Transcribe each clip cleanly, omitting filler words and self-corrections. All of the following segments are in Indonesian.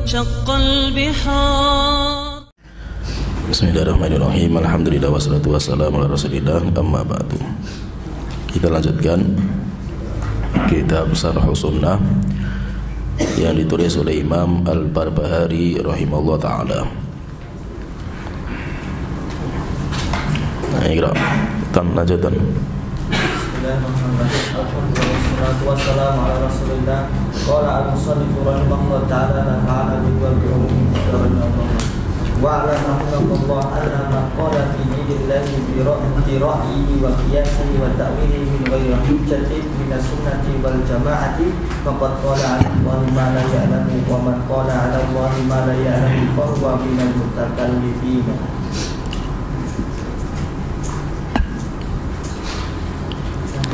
وانشق البحار. Bismillahirrahmanirrahim. Alhamdulillah wassalatu wassalamu ala Rasulillah, amma ba'du. Kita lanjutkan kitab Syarh Sunnah yang ditulis oleh Imam Al-Barbahari rahimahullah taala. Iqra. Lanjutan. Bismillahirrahmanirrahim. Wassalamu ala Rasulillah. Qala al-musannif rahimahullah ta'ala nafa'ana bihi wa ala rahmatullah anna ma qala fi dinillahi bi ra'yihi wa qiyasihi wa ta'wilihi min ghairi hujjatin min as-sunnati wal jama'ati faqad qala 'ala Allahi ma la ya'lamu wa man qala 'ala Allahi ma la ya'lamu fa huwa min al-mutakallifin.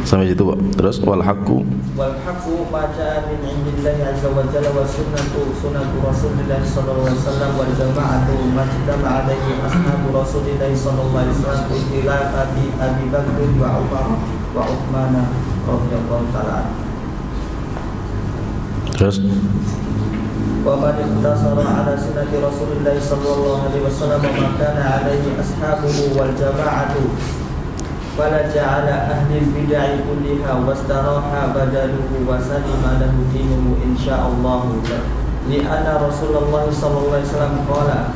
Sampai situ, Pak. Terus wal haqqu ma ja'a min 'indillahi 'azza wa jalla wa sunnatu Rasulillah sallallahu alaihi wasallam wal jama'atu ma jama'a 'alaihi ashabu Rasulillah sallallahu alaihi wasallam ikhtilafati Abi Bakr wa Umar wa Uthman radhiyallahu ta'ala. Terus wa man intasara 'ala sunnati Rasulillah sallallahu alaihi wasallam ma kana 'alaihi ashabuhu wal jama'atu fala ja'ala ahlil bid'ah kulliha wastaraha badaluhu wa salima lahu dinuhu insyaallah li'anna Rasulullah sallallahu alaihi wasallam qala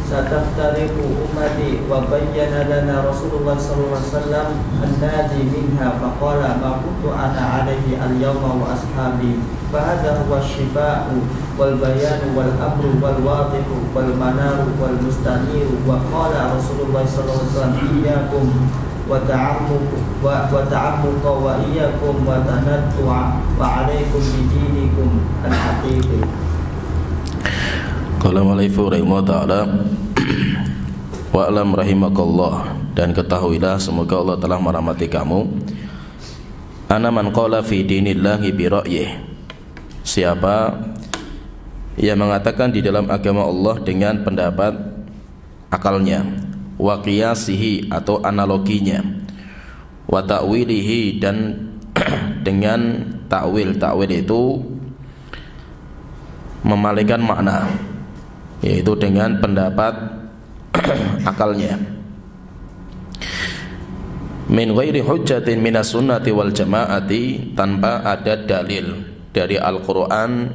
sataftariqu ummati wa bayyana lana Rasulullah sallallahu alaihi wasallam an-nadi minha faqala ma kuntu ana alaihi al-yawma wa ashabi fa hadha huwa ash-shifa'u wal bayanu wal amru wal wadihu wal manaru wal mustaniru wa qala Rasulullah sallallahu alaihi wasallam iyyakum wa ta'ammuqa wa iyyakum wa tanattu'a wa 'alaikum bidinikum al-haqiqi. Qala malifu rahimahullah ta'ala wa alam rahimakallah, dan ketahuilah semoga Allah telah merahmati kamu, ana man qala fi dinillahi bi ra'yih, siapa yang mengatakan di dalam agama Allah dengan pendapat akalnya, wa qiyasihi atau analoginya, wa ta'wilihi dan dengan ta'wil itu memalingkan makna, yaitu dengan pendapat akalnya, min ghairi hujjatin minas sunnati wal jama'ati, tanpa ada dalil dari Al-Quran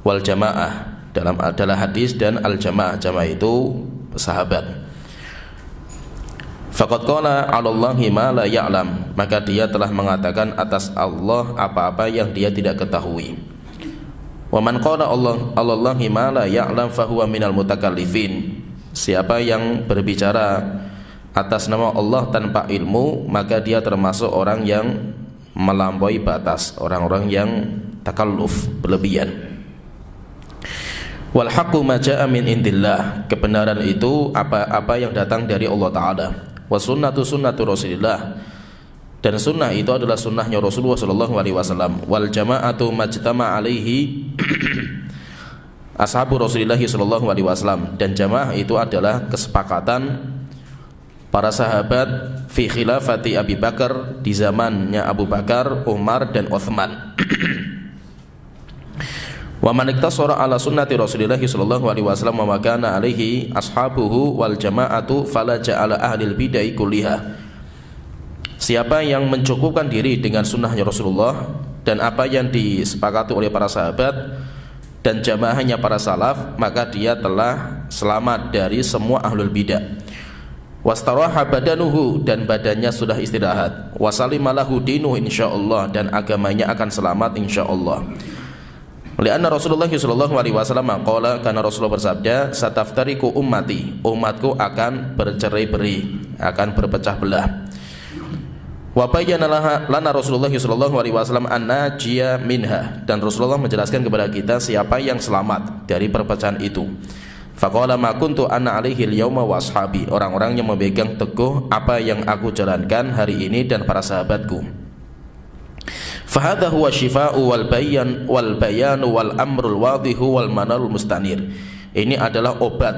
wal jamaah, dalam adalah hadis dan al-jamaah, jamaah itu sahabat. Faqad qala 'ala Allahi ma la ya'lam, maka dia telah mengatakan atas Allah apa-apa yang dia tidak ketahui. Wa man qala Allahi ma la ya'lam fa huwa minal mutakallifin, siapa yang berbicara atas nama Allah tanpa ilmu, maka dia termasuk orang yang melampaui batas, orang-orang yang takalluf, berlebihan. Wal haqqu ma ja'a min indillah, kebenaran itu apa yang datang dari Allah Ta'ala. Wa sunnatu Rasulillah, dan sunnah itu adalah sunnahnya Rasulullah sallallahu alaihi wasallam. Wal jama'atu majtama alaihi ashabu Rasulillah sallallahu alaihi wasallam, dan jamaah itu adalah kesepakatan para sahabat fi khilafati Abi Bakar, di zamannya Abu Bakar, Umar dan Uthman. Wa man iktasara ala sunnati Rasulillah sallallahu alaihi wasallam wa kana alaihi ashabuhu wal jama'atu fala ja'ala ahlil bid'ah kulliha, siapa yang mencukupkan diri dengan sunnahnya Rasulullah dan apa yang disepakati oleh para sahabat dan jamaahnya para salaf, maka dia telah selamat dari semua ahlul bidah. Wastaraha badanuhu, dan badannya sudah istirahat. Wasalimalahu dinuhu insyaallah, dan agamanya akan selamat insyaallah. Lianna Rasulullah sallallahu alaihi wasallam qala, karena Rasulullah bersabda, sataftariqu ummati, umatku akan bercerai-berai, akan berpecah belah. Wa bayyana lana Rasulullah sallallahu alaihi wasallam an-najiya minha, dan Rasulullah menjelaskan kepada kita siapa yang selamat dari perpecahan itu. Faqala ma kuntu ana alaihi al-yauma wa ashabi, orang-orang yang memegang teguh apa yang aku jalankan hari ini dan para sahabatku. Fahadha huwa syifa'u wal bayanu wal amrul wadihu wal manarul mustanir. Ini adalah obat,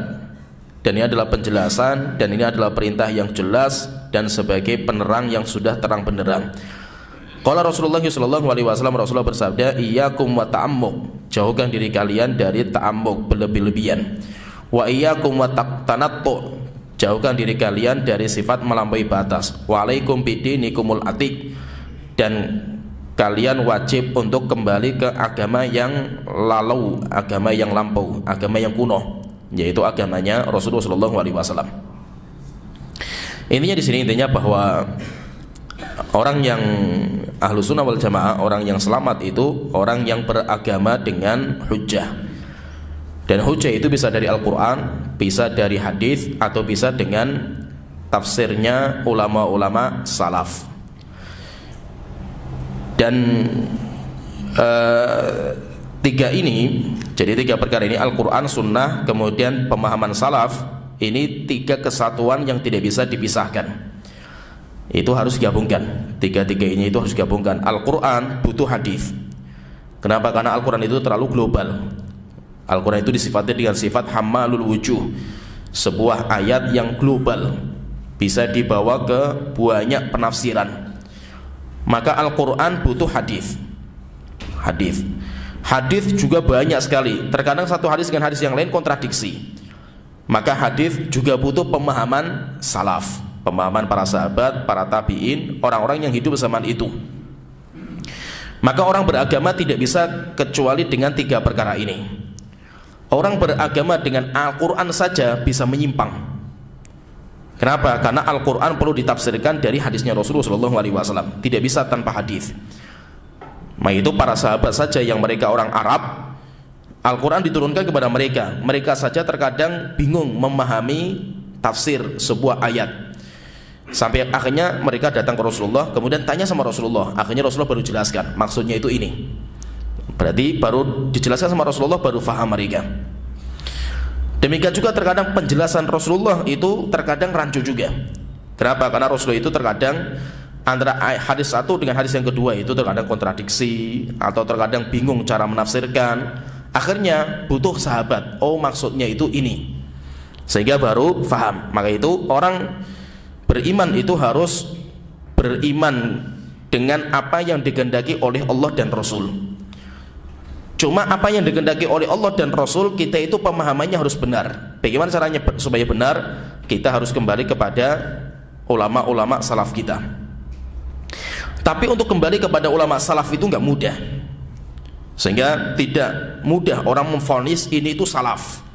dan ini adalah penjelasan, dan ini adalah perintah yang jelas dan sebagai penerang yang sudah terang benderang. Qala Rasulullah sallallahu alaihi wasallam, Rasulullah bersabda, iyyakum wa ta'ammuk, jauhkan diri kalian dari ta'ammuk, berlebih-lebihan. Wa iyyakum wa tanattu, jauhkan diri kalian dari sifat melampaui batas. Wa alaikum bidinikumul atiq, dan kalian wajib untuk kembali ke agama yang lalu, agama yang lampau, agama yang kuno, yaitu agamanya Rasulullah sallallahu alaihi wasallam. Intinya di sini bahwa orang yang ahlu sunnah wal jamaah, orang yang selamat itu orang yang beragama dengan hujjah. Dan hujjah itu bisa dari Al-Quran, bisa dari hadis, atau bisa dengan tafsirnya ulama-ulama salaf. Dan tiga ini, jadi tiga perkara ini, Al-Quran, sunnah, kemudian pemahaman salaf, ini tiga kesatuan yang tidak bisa dipisahkan. Itu harus digabungkan. Tiga-tiga ini itu harus digabungkan. Al-Quran butuh hadis. Kenapa? Karena Al-Quran itu terlalu global. Al-Quran itu disifati dengan sifat hammalul wujuh, sebuah ayat yang global, bisa dibawa ke banyak penafsiran. Maka Al-Quran butuh hadis. Hadis juga banyak sekali. Terkadang satu hadis dengan hadis yang lain kontradiksi. Maka hadis juga butuh pemahaman salaf, pemahaman para sahabat, para tabi'in, orang-orang yang hidup zaman itu. Maka orang beragama tidak bisa kecuali dengan tiga perkara ini. Orang beragama dengan Al-Quran saja bisa menyimpang. Kenapa? Karena Al-Quran perlu ditafsirkan dari hadisnya Rasulullah SAW. Tidak bisa tanpa hadis. Itu para sahabat saja yang mereka orang Arab, Al-Quran diturunkan kepada mereka. Mereka saja terkadang bingung memahami tafsir sebuah ayat. Sampai akhirnya mereka datang ke Rasulullah, kemudian tanya sama Rasulullah. Akhirnya Rasulullah baru jelaskan, maksudnya itu ini. Berarti baru dijelaskan sama Rasulullah, baru faham mereka. Demikian juga terkadang penjelasan Rasulullah itu terkadang rancu juga. Kenapa? Karena Rasulullah itu terkadang antara hadis satu dengan hadis yang kedua itu terkadang kontradiksi, atau terkadang bingung cara menafsirkan. Akhirnya butuh sahabat, oh maksudnya itu ini, sehingga baru faham. Maka itu orang beriman itu harus beriman dengan apa yang dikehendaki oleh Allah dan Rasul. Cuma apa yang dikehendaki oleh Allah dan Rasul, kita itu pemahamannya harus benar. Bagaimana caranya supaya benar? Kita harus kembali kepada ulama-ulama salaf kita. Tapi untuk kembali kepada ulama salaf itu nggak mudah. Sehingga tidak mudah orang memvonis ini itu salaf,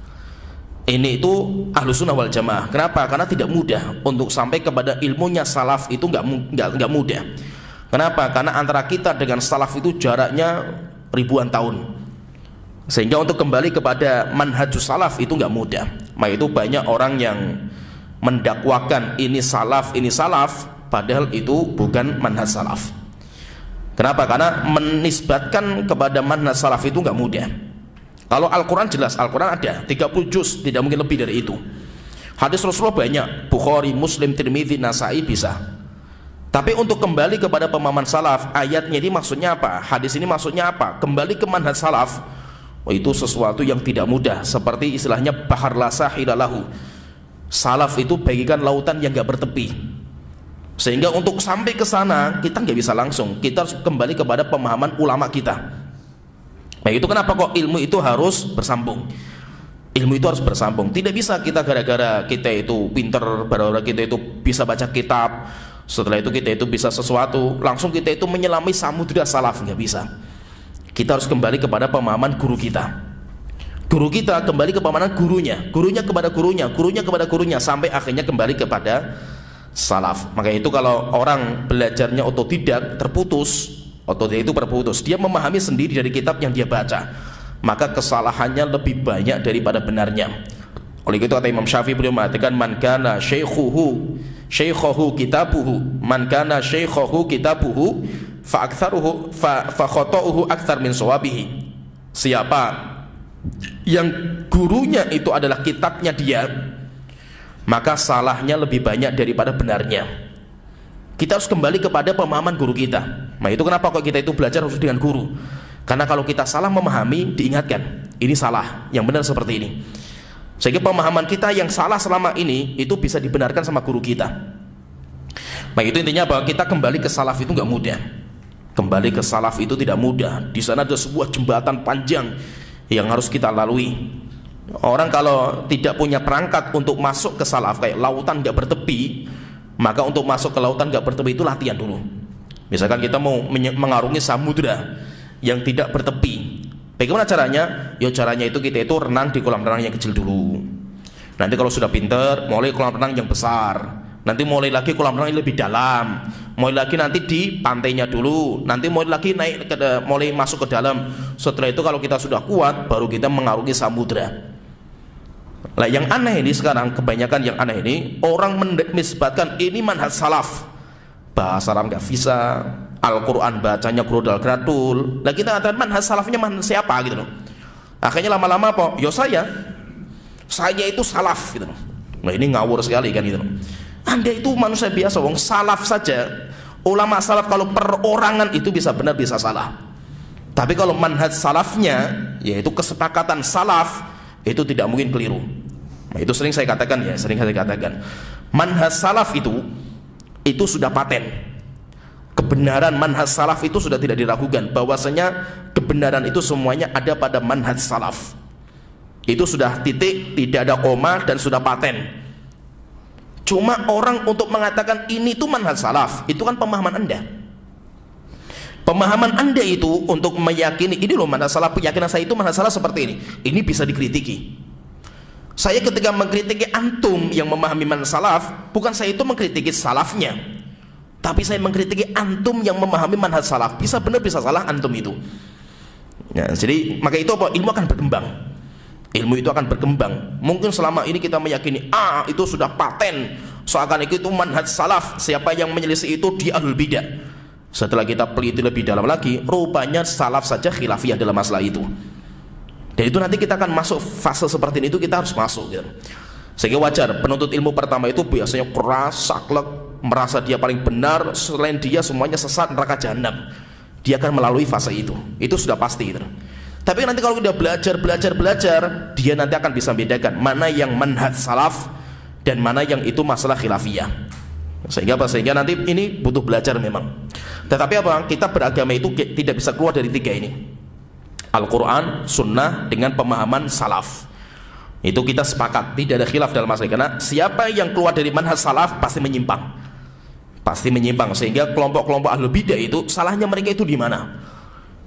ini itu ahlu sunnah wal jamaah. Kenapa? Karena tidak mudah untuk sampai kepada ilmunya salaf itu nggak mudah. Kenapa? Karena antara kita dengan salaf itu jaraknya ribuan tahun. Sehingga untuk kembali kepada manhajus salaf itu nggak mudah. Maka itu banyak orang yang mendakwakan ini salaf, padahal itu bukan manhaj salaf. Kenapa? Karena menisbatkan kepada manhaj salaf itu nggak mudah. Kalau Al-Quran jelas, Al-Quran ada 30 juz, tidak mungkin lebih dari itu. Hadis Rasulullah banyak, Bukhari, Muslim, Tirmidzi, Nasai bisa. Tapi untuk kembali kepada pemahaman salaf, ayatnya ini maksudnya apa? Hadis ini maksudnya apa? Kembali ke manhaj salaf, itu sesuatu yang tidak mudah. Seperti istilahnya bahar la sahila lahu. Salaf itu bagikan lautan yang nggak bertepi. Sehingga untuk sampai ke sana kita nggak bisa langsung, kita harus kembali kepada pemahaman ulama kita. Nah itu kenapa kok ilmu itu harus bersambung. Ilmu itu harus bersambung. Tidak bisa kita gara-gara kita itu pinter, gara-gara kita itu bisa baca kitab, setelah itu kita itu bisa sesuatu, langsung kita itu menyelami samudra salaf. Nggak bisa. Kita harus kembali kepada pemahaman guru kita. Guru kita kembali ke pemahaman gurunya, gurunya kepada gurunya, gurunya kepada gurunya, sampai akhirnya kembali kepada salaf. Maka itu kalau orang belajarnya otodidak terputus, otodidak itu terputus, dia memahami sendiri dari kitab yang dia baca, maka kesalahannya lebih banyak daripada benarnya. Oleh itu kata Imam Syafi'i, beliau mengatakan man kana shaykhuhu kitabuhu, man kana shaykhuhu kitabuhu fa aktsaruhu fa khata'uhu aktsar min shawabihi. Siapa yang gurunya itu adalah kitabnya dia, maka salahnya lebih banyak daripada benarnya. Kita harus kembali kepada pemahaman guru kita. Nah itu kenapa kok kita itu belajar harus dengan guru. Karena kalau kita salah memahami, diingatkan ini salah, yang benar seperti ini. Sehingga pemahaman kita yang salah selama ini itu bisa dibenarkan sama guru kita. Nah itu intinya bahwa kita kembali ke salaf itu nggak mudah. Kembali ke salaf itu tidak mudah. Di sana ada sebuah jembatan panjang yang harus kita lalui. Orang kalau tidak punya perangkat untuk masuk ke salaf, kayak lautan gak bertepi, maka untuk masuk ke lautan gak bertepi itu latihan dulu. Misalkan kita mau mengarungi samudra yang tidak bertepi, bagaimana caranya? Ya caranya itu kita itu renang di kolam renang yang kecil dulu. Nanti kalau sudah pinter, mulai kolam renang yang besar. Nanti mulai lagi kolam renang yang lebih dalam. Mulai lagi nanti di pantainya dulu. Nanti mulai lagi naik mulai masuk ke dalam. Setelah itu kalau kita sudah kuat, baru kita mengarungi samudra. Lah yang aneh ini sekarang, kebanyakan yang aneh ini, orang menisbatkan ini manhaj salaf. Bahasa Arab nggak bisa, Al-Quran bacanya grudal gradul. Lah kita katakan manhaj salafnya manhaj siapa gitu loh. Akhirnya lama-lama apa? Ya saya itu salaf gitu loh. Nah ini ngawur sekali kan gitu loh. Anda itu manusia biasa, wong salaf saja. Ulama salaf kalau perorangan itu bisa benar bisa salah. Tapi kalau manhaj salafnya, yaitu kesepakatan salaf, itu tidak mungkin keliru. Nah, itu sering saya katakan ya, manhaj salaf itu sudah paten. Kebenaran manhaj salaf itu sudah tidak diragukan, bahwasanya kebenaran itu semuanya ada pada manhaj salaf. Itu sudah titik, tidak ada koma, dan sudah paten. Cuma orang untuk mengatakan ini tuh manhaj salaf, itu kan pemahaman Anda. Pemahaman Anda itu untuk meyakini ini loh manhaj salaf, keyakinan saya itu manhaj salaf seperti ini. Ini bisa dikritiki. Saya ketika mengkritiki antum yang memahami manhaj salaf, bukan saya itu mengkritiki salafnya, tapi saya mengkritiki antum yang memahami manhaj salaf. Bisa benar bisa salah antum itu. Ya, jadi maka itu apa? Ilmu akan berkembang. Ilmu itu akan berkembang. Mungkin selama ini kita meyakini itu sudah paten, seakan itu manhaj salaf. Siapa yang menyelisih itu dia ahlul bidah. Setelah kita peliti lebih dalam lagi, rupanya salaf saja khilafiyah dalam masalah itu. Dan itu nanti kita akan masuk fase seperti ini, itu kita harus masuk gitu. Sehingga wajar penuntut ilmu pertama itu biasanya keras, saklek, merasa dia paling benar, selain dia semuanya sesat, neraka jahanam. Dia akan melalui fase itu sudah pasti gitu. Tapi nanti kalau kita belajar, dia nanti akan bisa membedakan mana yang manhaj salaf dan mana yang itu masalah khilafiyah. Sehingga nanti ini butuh belajar memang. Tetapi apa? Kita beragama itu tidak bisa keluar dari tiga ini: Al-Quran, Sunnah, dengan pemahaman salaf. Itu kita sepakat, tidak ada khilaf dalam masalah. Karena siapa yang keluar dari manhaj salaf pasti menyimpang. Sehingga kelompok-kelompok ahlul bidah itu salahnya mereka itu di mana?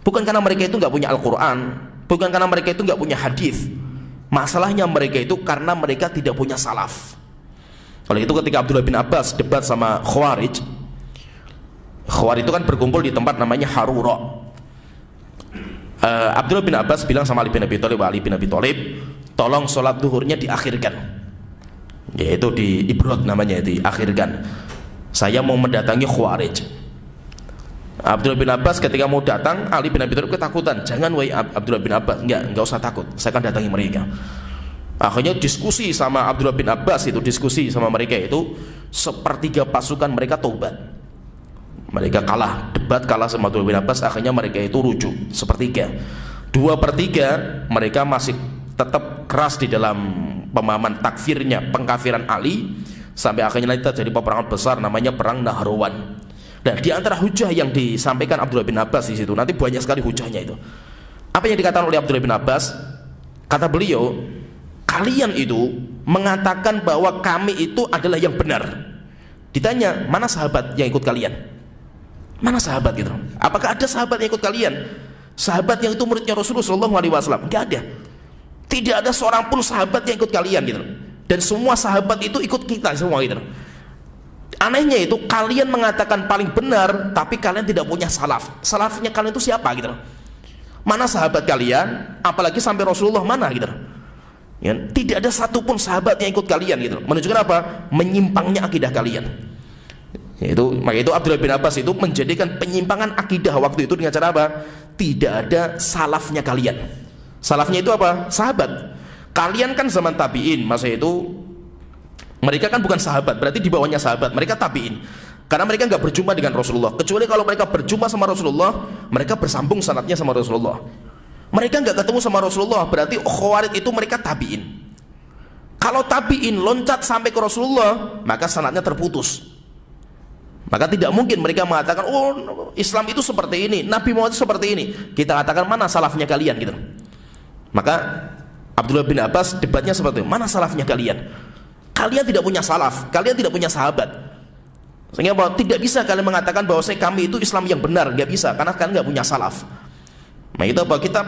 Bukan karena mereka itu nggak punya Al-Quran, bukan karena mereka itu nggak punya hadis. Masalahnya mereka itu karena mereka tidak punya salaf. Oleh itu ketika Abdullah bin Abbas debat sama Khawarij itu kan berkumpul di tempat namanya Harura. Abdullah bin Abbas bilang sama Ali bin Abi Thalib, tolong sholat duhurnya diakhirkan, yaitu di ibrod namanya, diakhirkan. Saya mau mendatangi Khawarij. Abdullah bin Abbas ketika mau datang, Ali bin Abi Thalib ketakutan. Jangan wahai Abdullah bin Abbas, enggak usah takut, saya akan datangi mereka. Akhirnya diskusi sama Abdullah bin Abbas diskusi sama mereka itu, sepertiga pasukan mereka taubat. Mereka debat kalah sama Abdullah bin Abbas. Akhirnya mereka itu rujuk sepertiga. 2/3 mereka masih tetap keras di dalam pemahaman takfirnya, pengkafiran Ali, sampai akhirnya terjadi peperangan besar namanya perang Nahrawan. Dan di antara hujah yang disampaikan Abdullah bin Abbas di situ, nanti banyak sekali hujahnya itu. Apa yang dikatakan oleh Abdullah bin Abbas? Kata beliau, kalian itu mengatakan bahwa kami itu adalah yang benar. Ditanya, mana sahabat yang ikut kalian? Mana sahabat gitu? Apakah ada sahabat yang ikut kalian? Sahabat yang itu muridnya Rasulullah SAW? Tidak ada. Tidak ada seorang pun sahabat yang ikut kalian gitu. Dan semua sahabat itu ikut kita semua gitu. Anehnya itu kalian mengatakan paling benar, tapi kalian tidak punya salaf. Salafnya kalian itu siapa gitu? Mana sahabat kalian? Apalagi sampai Rasulullah mana gitu? Ya, tidak ada satupun sahabat yang ikut kalian gitu. Menunjukkan apa? Menyimpangnya akidah kalian. Maka itu Abdullah bin Abbas itu menjadikan penyimpangan akidah waktu itu dengan cara apa? Tidak ada salafnya kalian. Salafnya itu apa? Sahabat. Kalian kan zaman tabi'in, masa itu mereka kan bukan sahabat, berarti di bawahnya sahabat. Mereka tabi'in, karena mereka nggak berjumpa dengan Rasulullah. Kecuali kalau mereka berjumpa sama Rasulullah, mereka bersambung sanadnya sama Rasulullah. Mereka nggak ketemu sama Rasulullah, berarti Khawarij itu mereka tabi'in. Kalau tabi'in loncat sampai ke Rasulullah, maka sanadnya terputus. Maka tidak mungkin mereka mengatakan, oh Islam itu seperti ini, Nabi Muhammad itu seperti ini. Kita katakan, mana salafnya kalian gitu. Maka Abdullah bin Abbas debatnya seperti itu, mana salafnya kalian? Kalian tidak punya salaf, kalian tidak punya sahabat. Sehingga bahwa tidak bisa kalian mengatakan bahwa kami itu Islam yang benar, nggak bisa, karena kalian nggak punya salaf. Nah itu bahwa kita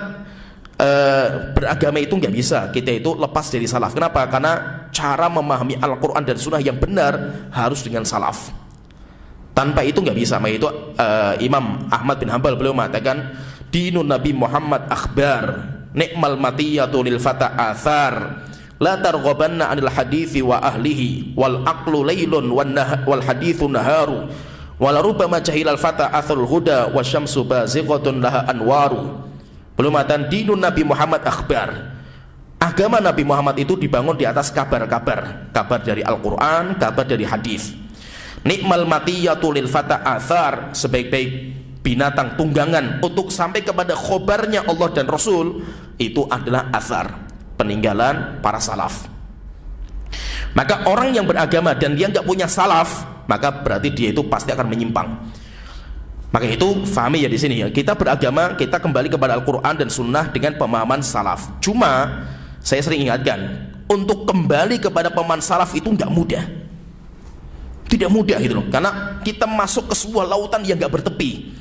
beragama itu nggak bisa, kita itu lepas dari salaf. Kenapa? Karena cara memahami Al-Quran dan Sunnah yang benar harus dengan salaf. Tanpa itu nggak bisa. Maka itu Imam Ahmad bin Hanbal beliau mengatakan, dinun Nabi Muhammad akhbar, ni'mal matiyatu lil fata athar, la targhabanna 'anil hadithi wa ahlihi, wal aqlu laylun wal hadithu naharu, wala rubbama jahilal fata athrul huda wasyamsu bazighatun laha anwaru. Belum mengatakan dinun Nabi Muhammad akhbar. Agama Nabi Muhammad itu dibangun di atas kabar-kabar, kabar dari Al-Quran, kabar dari hadis. Nikmal matiyatu lil fata athar, sebaik-baik binatang tunggangan untuk sampai kepada khobarnya Allah dan Rasul, itu adalah athar, peninggalan para salaf. Maka orang yang beragama dan dia nggak punya salaf, maka berarti dia itu pasti akan menyimpang. Maka itu fahami ya di sini ya, kita beragama, kita kembali kepada Al-Quran dan Sunnah dengan pemahaman salaf. Cuma saya sering ingatkan, untuk kembali kepada pemahaman salaf itu nggak mudah. Tidak mudah gitu loh, karena kita masuk ke sebuah lautan yang gak bertepi,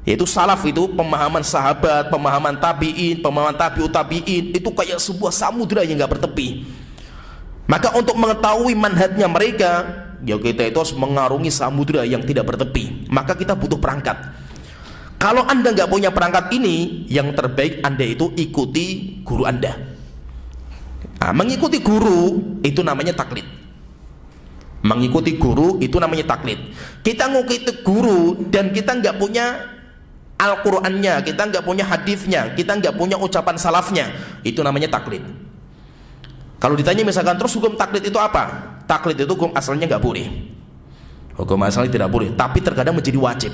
yaitu salaf itu pemahaman sahabat, pemahaman tabi'in, pemahaman tabi'ut tabi'in, itu kayak sebuah samudra yang gak bertepi. Maka untuk mengetahui manhajnya mereka, ya kita itu harus mengarungi samudra yang tidak bertepi. Maka kita butuh perangkat. Kalau Anda gak punya perangkat ini, yang terbaik Anda itu ikuti guru Anda. Nah, mengikuti guru itu namanya taklid. Mengikuti guru itu namanya taklid. Kita ngikuti guru dan kita nggak punya Al-Qur'annya, kita nggak punya hadisnya, kita nggak punya ucapan salafnya, itu namanya taklid. Kalau ditanya misalkan terus hukum taklid itu apa? Taklid itu hukum asalnya nggak boleh. Hukum asalnya tidak boleh, tapi terkadang menjadi wajib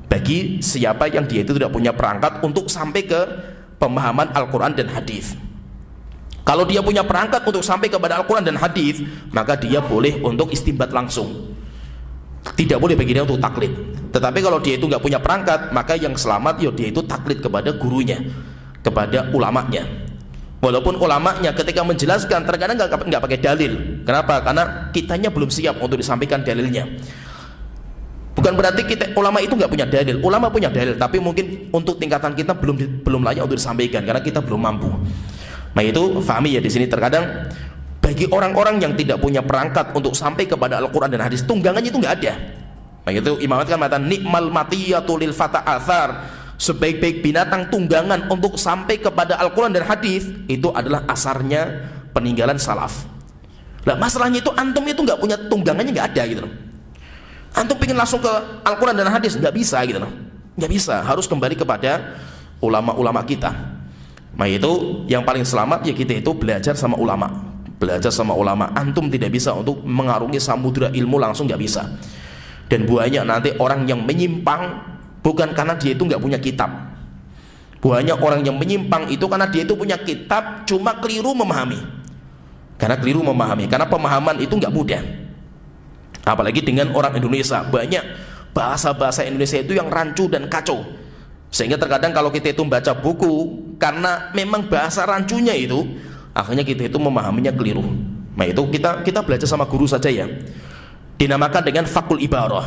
bagi siapa yang dia itu tidak punya perangkat untuk sampai ke pemahaman Al-Qur'an dan hadis. Kalau dia punya perangkat untuk sampai kepada Al-Quran dan hadis, maka dia boleh untuk istinbat langsung. Tidak boleh bagi dia untuk taklid. Tetapi kalau dia itu nggak punya perangkat, maka yang selamat ya dia itu taklid kepada gurunya, kepada ulamanya. Walaupun ulamanya ketika menjelaskan terkadang nggak pakai dalil. Kenapa? Karena kitanya belum siap untuk disampaikan dalilnya. Bukan berarti ulama itu nggak punya dalil. Ulama punya dalil, tapi mungkin untuk tingkatan kita belum layak untuk disampaikan karena kita belum mampu. Nah itu fahami ya di sini, terkadang bagi orang-orang yang tidak punya perangkat untuk sampai kepada Al-Quran dan hadis, tunggangannya itu nggak ada. Nah itu Imam Ahmad kan mengatakan nikmal matiyatu lil fata athar, sebaik-baik binatang tunggangan untuk sampai kepada Al-Quran dan hadis itu adalah asarnya peninggalan salaf. Nah masalahnya itu antum itu nggak punya tunggangannya, nggak ada gitu loh. Antum pengen langsung ke Al-Quran dan hadis nggak bisa gitu loh, nggak bisa, harus kembali kepada ulama-ulama kita. Nah itu yang paling selamat ya kita itu belajar sama ulama. Belajar sama ulama. Antum tidak bisa untuk mengarungi samudra ilmu langsung, nggak bisa. Dan banyak nanti orang yang menyimpang bukan karena dia itu nggak punya kitab. Banyak orang yang menyimpang itu karena dia itu punya kitab, cuma keliru memahami. Karena keliru memahami, karena pemahaman itu nggak mudah. Apalagi dengan orang Indonesia, banyak bahasa-bahasa Indonesia itu yang rancu dan kacau. Sehingga terkadang kalau kita itu membaca buku, karena memang bahasa rancunya itu, akhirnya kita itu memahaminya keliru. Nah itu kita belajar sama guru saja ya. Dinamakan dengan fakul ibarah.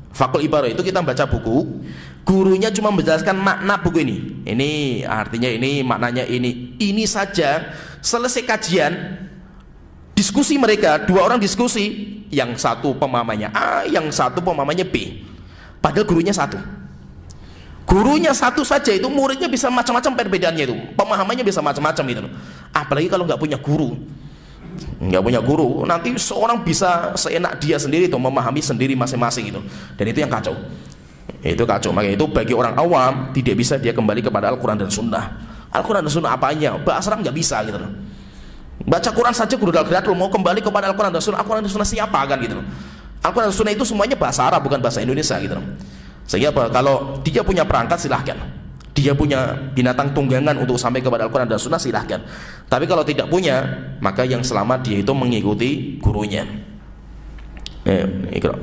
Fakul ibarah itu kita baca buku, gurunya cuma menjelaskan makna buku ini. Ini artinya ini, maknanya ini. Ini saja, selesai kajian, diskusi mereka, dua orang diskusi, yang satu pemahamannya A, yang satu pemahamannya B. Padahal gurunya satu. Gurunya satu saja itu muridnya bisa macam-macam perbedaannya itu, pemahamannya bisa macam-macam itu. Apalagi kalau nggak punya guru, nanti seorang bisa seenak dia sendiri itu memahami sendiri masing-masing itu, dan itu yang kacau. Itu kacau. Maka itu bagi orang awam tidak bisa dia kembali kepada Al-Quran dan Sunnah. Al-Quran dan Sunnah apanya? Bahasa Arab nggak bisa gitu loh. Baca Quran saja gurudal-gurudal, mau kembali kepada Al-Quran dan Sunnah. Al-Quran dan Sunnah siapa kan gitu loh. Al-Quran dan Sunnah itu semuanya bahasa Arab, bukan bahasa Indonesia gitu loh. Sehingga apa? Kalau dia punya perangkat silahkan, dia punya binatang tunggangan untuk sampai kepada Al-Quran dan Sunnah silahkan. Tapi kalau tidak punya, maka yang selamat dia itu mengikuti gurunya. Ikra.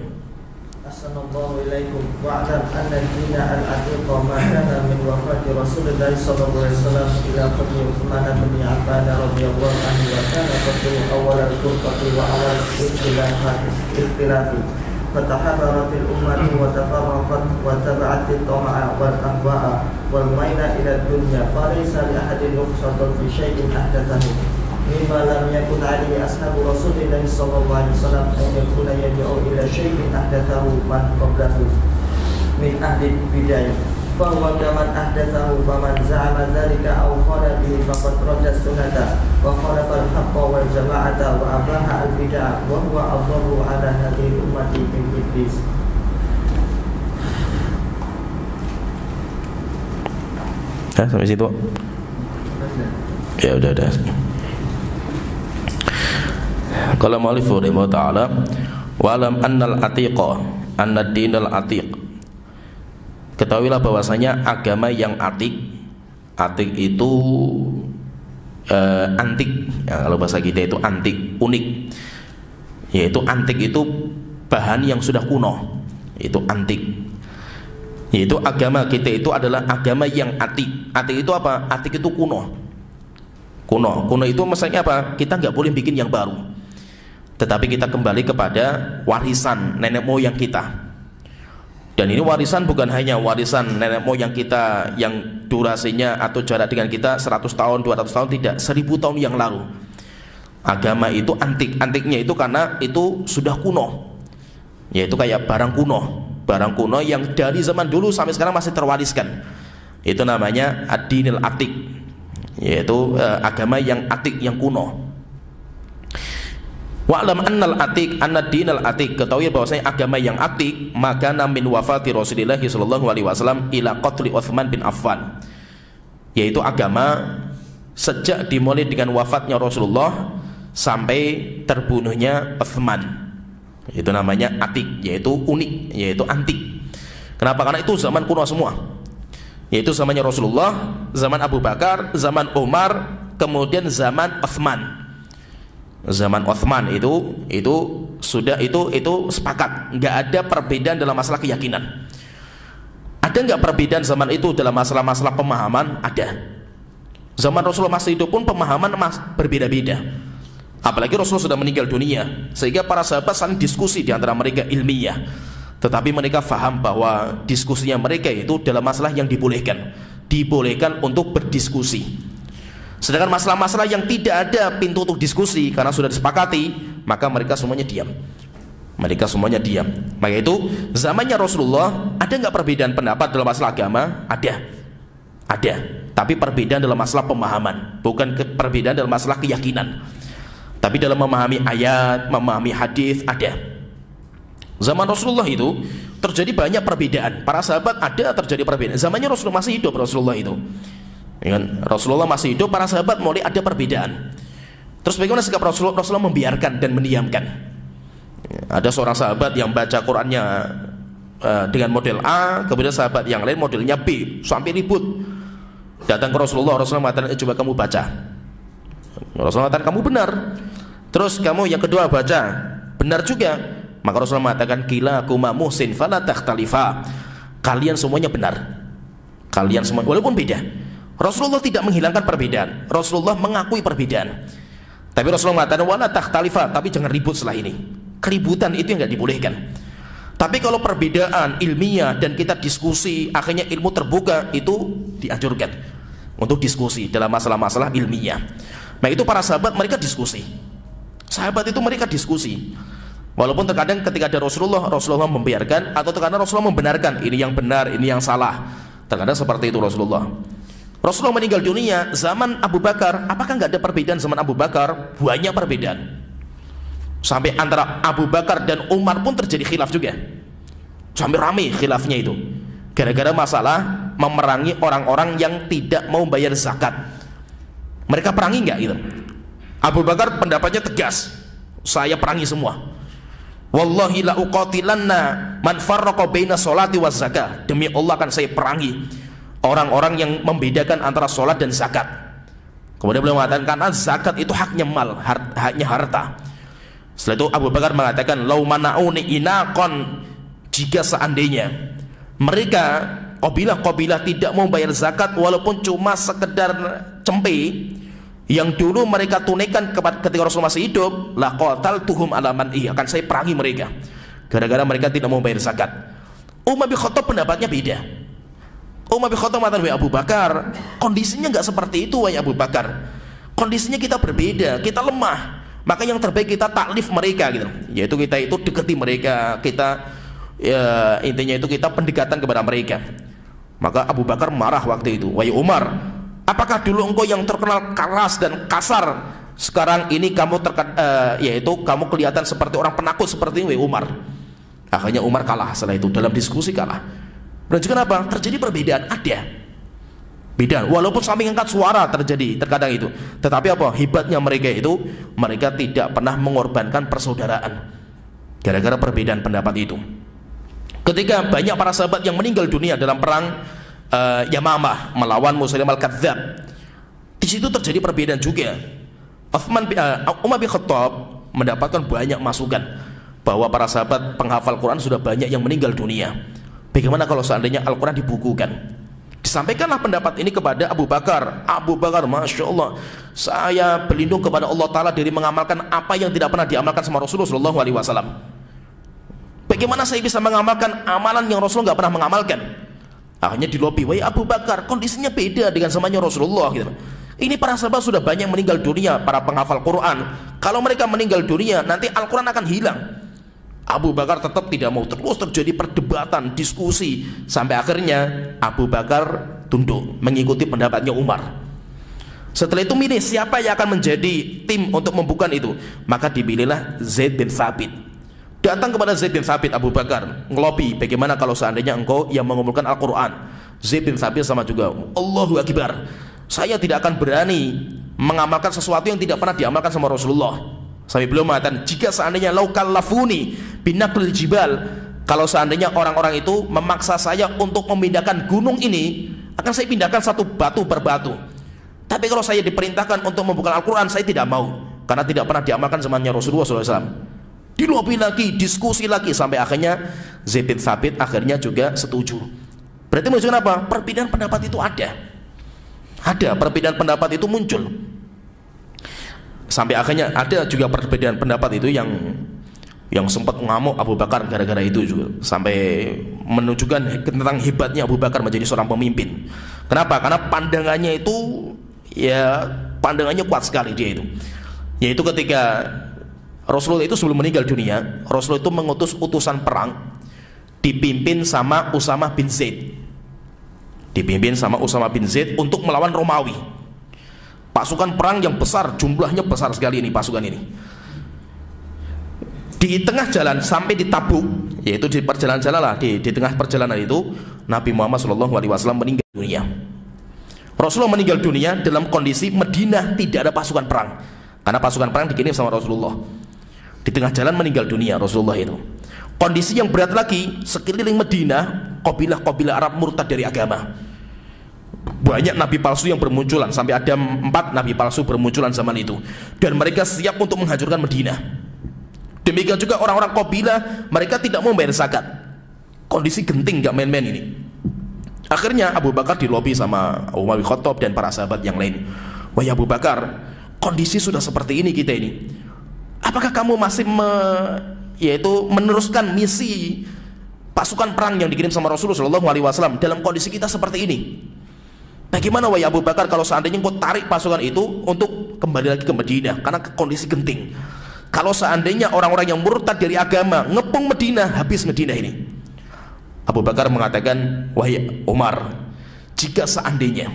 Ahsanallahu ilaikum wa'alam anna dina al-atiqa ma kana min wafati Rasulullah sallallahu alaihi wasallam ila qadri Uthman bin Affan radhiyallahu anhu wa kana qadru awal al-furqati wa awal ikhtilafi فتحررت الأمة وتفرقت واتبعت الطمع والأهواء والميل إلى الدنيا فليس لأحد رخصة في شيء أحدثه مما لم يكن عليه أصحاب رسول الله صلى الله عليه وسلم أن يكون يدعو إلى شيء أحدثه من قبله من أهل البدع فهو كمن أحدثه فمن زعم ذلك أو قال به فقد رد السنة وخالف الحق والجماعة وأباح البدع وهو أضر على هذه الأمة من إبليس. Sampai situ? Ya udah. Qala mu'allif rahimahullah ta'ala wa alam annal atiqa anna dinal atiq. Ketahuilah bahwasanya agama yang atik itu antik ya, kalau bahasa kita itu antik, unik. Yaitu antik itu bahan yang sudah kuno. Itu antik. Yaitu agama kita itu adalah agama yang atik. Atik itu apa? Atik itu kuno. Kuno itu maksudnya apa? Kita nggak boleh bikin yang baru. Tetapi kita kembali kepada warisan nenek moyang kita. Dan ini warisan bukan hanya warisan nenek moyang kita yang durasinya atau jarak dengan kita 100 tahun, 200 tahun, tidak, 1000 tahun yang lalu. Agama itu antik. Antiknya itu karena itu sudah kuno. Yaitu kayak barang kuno yang dari zaman dulu sampai sekarang masih terwariskan. Itu namanya ad-dinil atik. Yaitu agama yang atik, yang kuno. Wa'lam annal atik anna dinal atik. Ketahui bahwasanya agama yang atik maka min wafati Rasulullah sallallahu alaihi wasallam ila qatli Uthman bin Affan. Yaitu agama sejak dimulai dengan wafatnya Rasulullah sampai terbunuhnya Uthman. Itu namanya atik, yaitu unik, yaitu antik. Kenapa? Karena itu zaman kuno semua. Yaitu zamannya Rasulullah, zaman Abu Bakar, zaman Umar, kemudian zaman Uthman. Zaman Uthman itu sudah itu sepakat, nggak ada perbedaan dalam masalah keyakinan. Ada nggak perbedaan zaman itu dalam masalah-masalah pemahaman? Ada. Zaman Rasulullah masih hidup pun pemahaman berbeda-beda. Apalagi Rasulullah sudah meninggal dunia, sehingga para sahabat saling diskusi di antara mereka ilmiah. Tetapi mereka faham bahwa diskusinya mereka itu dalam masalah yang dibolehkan untuk berdiskusi. Sedangkan masalah-masalah yang tidak ada pintu untuk diskusi karena sudah disepakati, maka mereka semuanya diam. Maka itu zamannya Rasulullah ada nggak perbedaan pendapat dalam masalah agama? Ada. Tapi perbedaan dalam masalah pemahaman, bukan perbedaan dalam masalah keyakinan. Tapi dalam memahami ayat, memahami hadis ada. Zaman Rasulullah itu terjadi banyak perbedaan. Para sahabat ada terjadi perbedaan. Zamannya Rasulullah masih hidup Rasulullah itu. Rasulullah masih hidup, para sahabat mulai ada perbedaan. Terus bagaimana sikap Rasulullah? Rasulullah membiarkan dan mendiamkan. Ada seorang sahabat yang baca Qurannya dengan model A, kemudian sahabat yang lain modelnya B, sampai ribut. Datang ke Rasulullah mengatakan, coba kamu baca. Rasulullah mengatakan, kamu benar. Terus kamu yang kedua baca, benar juga. Maka Rasulullah mengatakan, kilakuma muhsin fala takhtalifa. Kalian semuanya benar. Kalian semua, walaupun beda. Rasulullah tidak menghilangkan perbedaan. Rasulullah mengakui perbedaan. Tapi Rasulullah mengatakan wala takhtalifa, tapi jangan ribut setelah ini. Keributan itu yang tidak dibolehkan. Tapi kalau perbedaan ilmiah dan kita diskusi, akhirnya ilmu terbuka, itu dianjurkan untuk diskusi dalam masalah-masalah ilmiah. Nah itu para sahabat mereka diskusi. Sahabat itu mereka diskusi. Walaupun terkadang ketika ada Rasulullah membiarkan, atau terkadang Rasulullah membenarkan ini yang benar, ini yang salah. Terkadang seperti itu Rasulullah meninggal dunia zaman Abu Bakar. Apakah nggak ada perbedaan zaman Abu Bakar? Banyak perbedaan. Sampai antara Abu Bakar dan Umar pun terjadi khilaf juga. Sampai ramai khilafnya itu. Gara-gara masalah memerangi orang-orang yang tidak mau bayar zakat. Mereka perangi nggak gitu? Abu Bakar pendapatnya tegas, saya perangi semua. Wallahi la uqatilanna man farraqa baina sholati waz zakah. Demi Allah akan saya perangi orang-orang yang membedakan antara sholat dan zakat. Kemudian beliau mengatakan karena zakat itu haknya mal, haknya harta. Setelah itu Abu Bakar mengatakan lau mana'uni inaqan, jika seandainya mereka kabilah-kabilah tidak mau bayar zakat walaupun cuma sekedar cempe yang dulu mereka tunaikan ketika Rasul masih hidup, la qataltuhum ala man'i, akan saya perangi mereka gara-gara mereka tidak mau bayar zakat. Umar bin Khattab pendapatnya beda. Umar bin Khattab mengatakan, wahai Abu Bakar, kondisinya nggak seperti itu, wahai Abu Bakar. Kondisinya kita berbeda, kita lemah. Maka yang terbaik kita taklif mereka gitu. Yaitu kita itu dekati mereka, kita intinya itu kita pendekatan kepada mereka. Maka Abu Bakar marah waktu itu, wahai Umar, apakah dulu engkau yang terkenal keras dan kasar, sekarang ini kamu yaitu kamu kelihatan seperti orang penakut seperti ini, wahai Umar. Akhirnya Umar kalah setelah itu, dalam diskusi kalah. Dan juga apa? Terjadi perbedaan, ada beda, walaupun saling angkat suara terjadi terkadang itu. Tetapi apa? Hebatnya mereka itu, mereka tidak pernah mengorbankan persaudaraan gara-gara perbedaan pendapat itu. Ketika banyak para sahabat yang meninggal dunia dalam perang Yamamah melawan Musailimah al-Kadzdzab, di situ terjadi perbedaan juga. Umar bin Khattab mendapatkan banyak masukan bahwa para sahabat penghafal Quran sudah banyak yang meninggal dunia. Bagaimana kalau seandainya Al-Quran dibukukan? Disampaikanlah pendapat ini kepada Abu Bakar. Abu Bakar, Masya Allah, saya berlindung kepada Allah Ta'ala dari mengamalkan apa yang tidak pernah diamalkan sama Rasulullah SAW. Bagaimana saya bisa mengamalkan amalan yang Rasulullah nggak pernah mengamalkan? Akhirnya dilobi, wahai Abu Bakar, kondisinya beda dengan zamannya Rasulullah gitu. Ini para sahabat sudah banyak meninggal dunia, para penghafal Quran. Kalau mereka meninggal dunia, nanti Al-Quran akan hilang. Abu Bakar tetap tidak mau, terus terjadi perdebatan, diskusi, sampai akhirnya Abu Bakar tunduk mengikuti pendapatnya Umar. Setelah itu milih siapa yang akan menjadi tim untuk membuka itu, maka dipilihlah Zaid bin Thabit. Datang kepada Zaid bin Thabit Abu Bakar, ngelobi, bagaimana kalau seandainya engkau yang mengumpulkan Al-Quran? Zaid bin Thabit sama juga, Allahu Akbar, saya tidak akan berani mengamalkan sesuatu yang tidak pernah diamalkan sama Rasulullah. Sampai beliau mengatakan, jika seandainya laukal lafuni binaqlil jibal, kalau seandainya orang-orang itu memaksa saya untuk memindahkan gunung ini, akan saya pindahkan satu batu per batu. Tapi kalau saya diperintahkan untuk membuka Al-Quran, saya tidak mau, karena tidak pernah diamalkan zamannya Rasulullah SAW. Dilobi lagi, diskusi lagi, sampai akhirnya Zaid bin Thabit akhirnya juga setuju. Berarti menunjukkan apa? Perbedaan pendapat itu ada. Perbedaan pendapat itu muncul. Sampai akhirnya ada juga perbedaan pendapat itu yang sempat ngamuk Abu Bakar gara-gara itu juga, sampai menunjukkan tentang hebatnya Abu Bakar menjadi seorang pemimpin. Kenapa? Karena pandangannya itu, ya pandangannya kuat sekali dia itu. Yaitu ketika Rasulullah itu sebelum meninggal dunia, Rasulullah itu mengutus utusan perang dipimpin sama Usamah bin Zaid. Untuk melawan Romawi. Pasukan perang yang besar, jumlahnya besar sekali ini pasukan ini. Di tengah jalan sampai di Tabuk, yaitu di perjalanan lah, di tengah perjalanan itu Nabi Muhammad SAW meninggal dunia. Rasulullah meninggal dunia dalam kondisi Madinah tidak ada pasukan perang, karena pasukan perang dikirim sama Rasulullah. Di tengah jalan meninggal dunia Rasulullah itu. Kondisi yang berat lagi, sekeliling Madinah kabilah-kabilah Arab murtad dari agama. Banyak nabi palsu yang bermunculan, sampai ada 4 nabi palsu bermunculan zaman itu, dan mereka siap untuk menghancurkan Madinah. Demikian juga orang-orang kabilah, mereka tidak mau bayar zakat. Kondisi genting, gak main-main ini. Akhirnya Abu Bakar dilobi sama Umar bin Khattab dan para sahabat yang lain. Wahai Abu Bakar, kondisi sudah seperti ini kita ini, apakah kamu masih meneruskan misi pasukan perang yang dikirim sama Rasulullah SAW dalam kondisi kita seperti ini? Bagaimana wahai Abu Bakar kalau seandainya engkau tarik pasukan itu untuk kembali lagi ke Madinah, karena kondisi genting. Kalau seandainya orang-orang yang murtad dari agama ngepung Madinah, habis Madinah ini. Abu Bakar mengatakan, wahai Umar, jika seandainya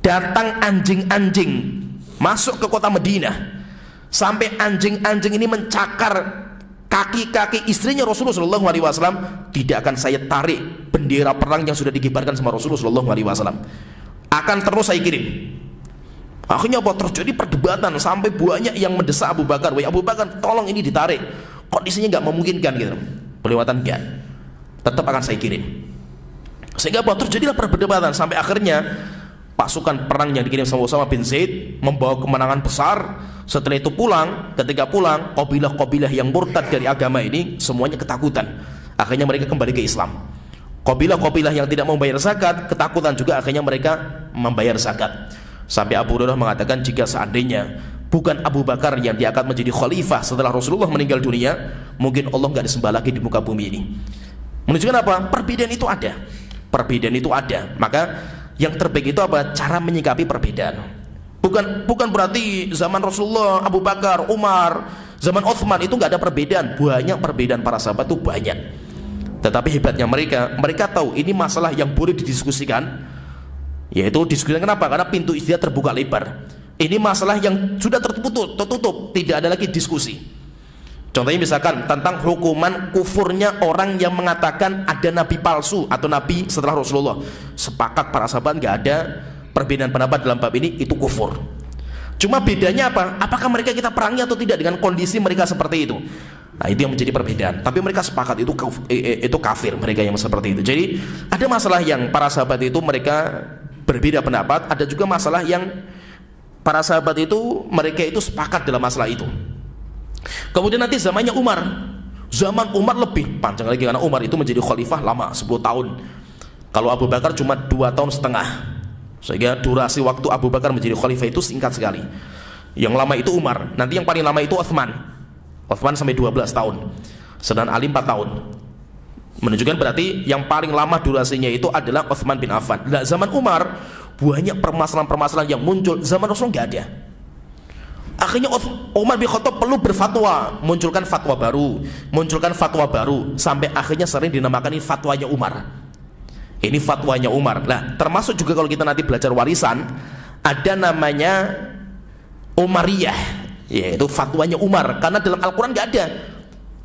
datang anjing-anjing masuk ke kota Madinah, sampai anjing-anjing ini mencakar kaki-kaki istrinya Rasulullah SAW, tidak akan saya tarik bendera perang yang sudah dikibarkan sama Rasulullah SAW. Akan terus saya kirim. Akhirnya apa? Terjadi perdebatan sampai banyak yang mendesak Abu Bakar, wahai Abu Bakar, tolong ini ditarik, kondisinya nggak memungkinkan gitu. Pelewatan enggak, tetap akan saya kirim. Sehingga apa? Terjadilah perdebatan sampai akhirnya pasukan perang yang dikirim sama Usamah bin Zaid membawa kemenangan besar. Setelah itu ketika pulang, kabilah-kabilah yang murtad dari agama ini semuanya ketakutan. akhirnya mereka kembali ke Islam. Kabilah-kabilah yang tidak membayar zakat, ketakutan juga, akhirnya mereka membayar zakat. Sampai Abu Hurairah mengatakan, jika seandainya bukan Abu Bakar yang dia akan menjadi khalifah setelah Rasulullah meninggal dunia, mungkin Allah nggak disembah lagi di muka bumi ini. Menunjukkan apa? Perbedaan itu ada. Perbedaan itu ada. Maka yang terbaik itu apa? Cara menyikapi perbedaan. Bukan berarti zaman Rasulullah, Abu Bakar, Umar, zaman Utsman itu nggak ada perbedaan. Banyak perbedaan para sahabat itu banyak. Tetapi hebatnya mereka tahu ini masalah yang boleh didiskusikan, yaitu diskusikan. Kenapa? Karena pintu ijtihad terbuka lebar. Ini masalah yang sudah tertutup, tidak ada lagi diskusi. Contohnya misalkan tentang hukuman kufurnya orang yang mengatakan ada nabi palsu atau nabi setelah Rasulullah. Sepakat para sahabat nggak ada perbedaan pendapat dalam bab ini, itu kufur. Cuma bedanya apa? Apakah mereka kita perangi atau tidak dengan kondisi mereka seperti itu? Nah, itu yang menjadi perbedaan. Tapi mereka sepakat itu kafir, mereka yang seperti itu. Jadi ada masalah yang para sahabat itu mereka berbeda pendapat. Ada juga masalah yang para sahabat itu mereka itu sepakat dalam masalah itu. Kemudian nanti zamannya Umar. Zaman Umar lebih panjang lagi, karena Umar itu menjadi khalifah lama, 10 tahun. Kalau Abu Bakar cuma 2 tahun setengah. Sehingga durasi waktu Abu Bakar menjadi khalifah itu singkat sekali. Yang lama itu Umar. Nanti yang paling lama itu Utsman sampai 12 tahun. Sedangkan Ali 4 tahun. Menunjukkan berarti yang paling lama durasinya itu adalah Utsman bin Affan. Nah, zaman Umar banyak permasalahan-permasalahan yang muncul. Zaman Rasul nggak ada. Akhirnya Umar bin Khattab perlu berfatwa, munculkan fatwa baru, sampai akhirnya sering dinamakan ini fatwanya Umar. Ini fatwanya Umar. Nah, termasuk juga kalau kita nanti belajar warisan, ada namanya Umariyah, yaitu fatwanya Umar, karena dalam Al-Quran nggak ada,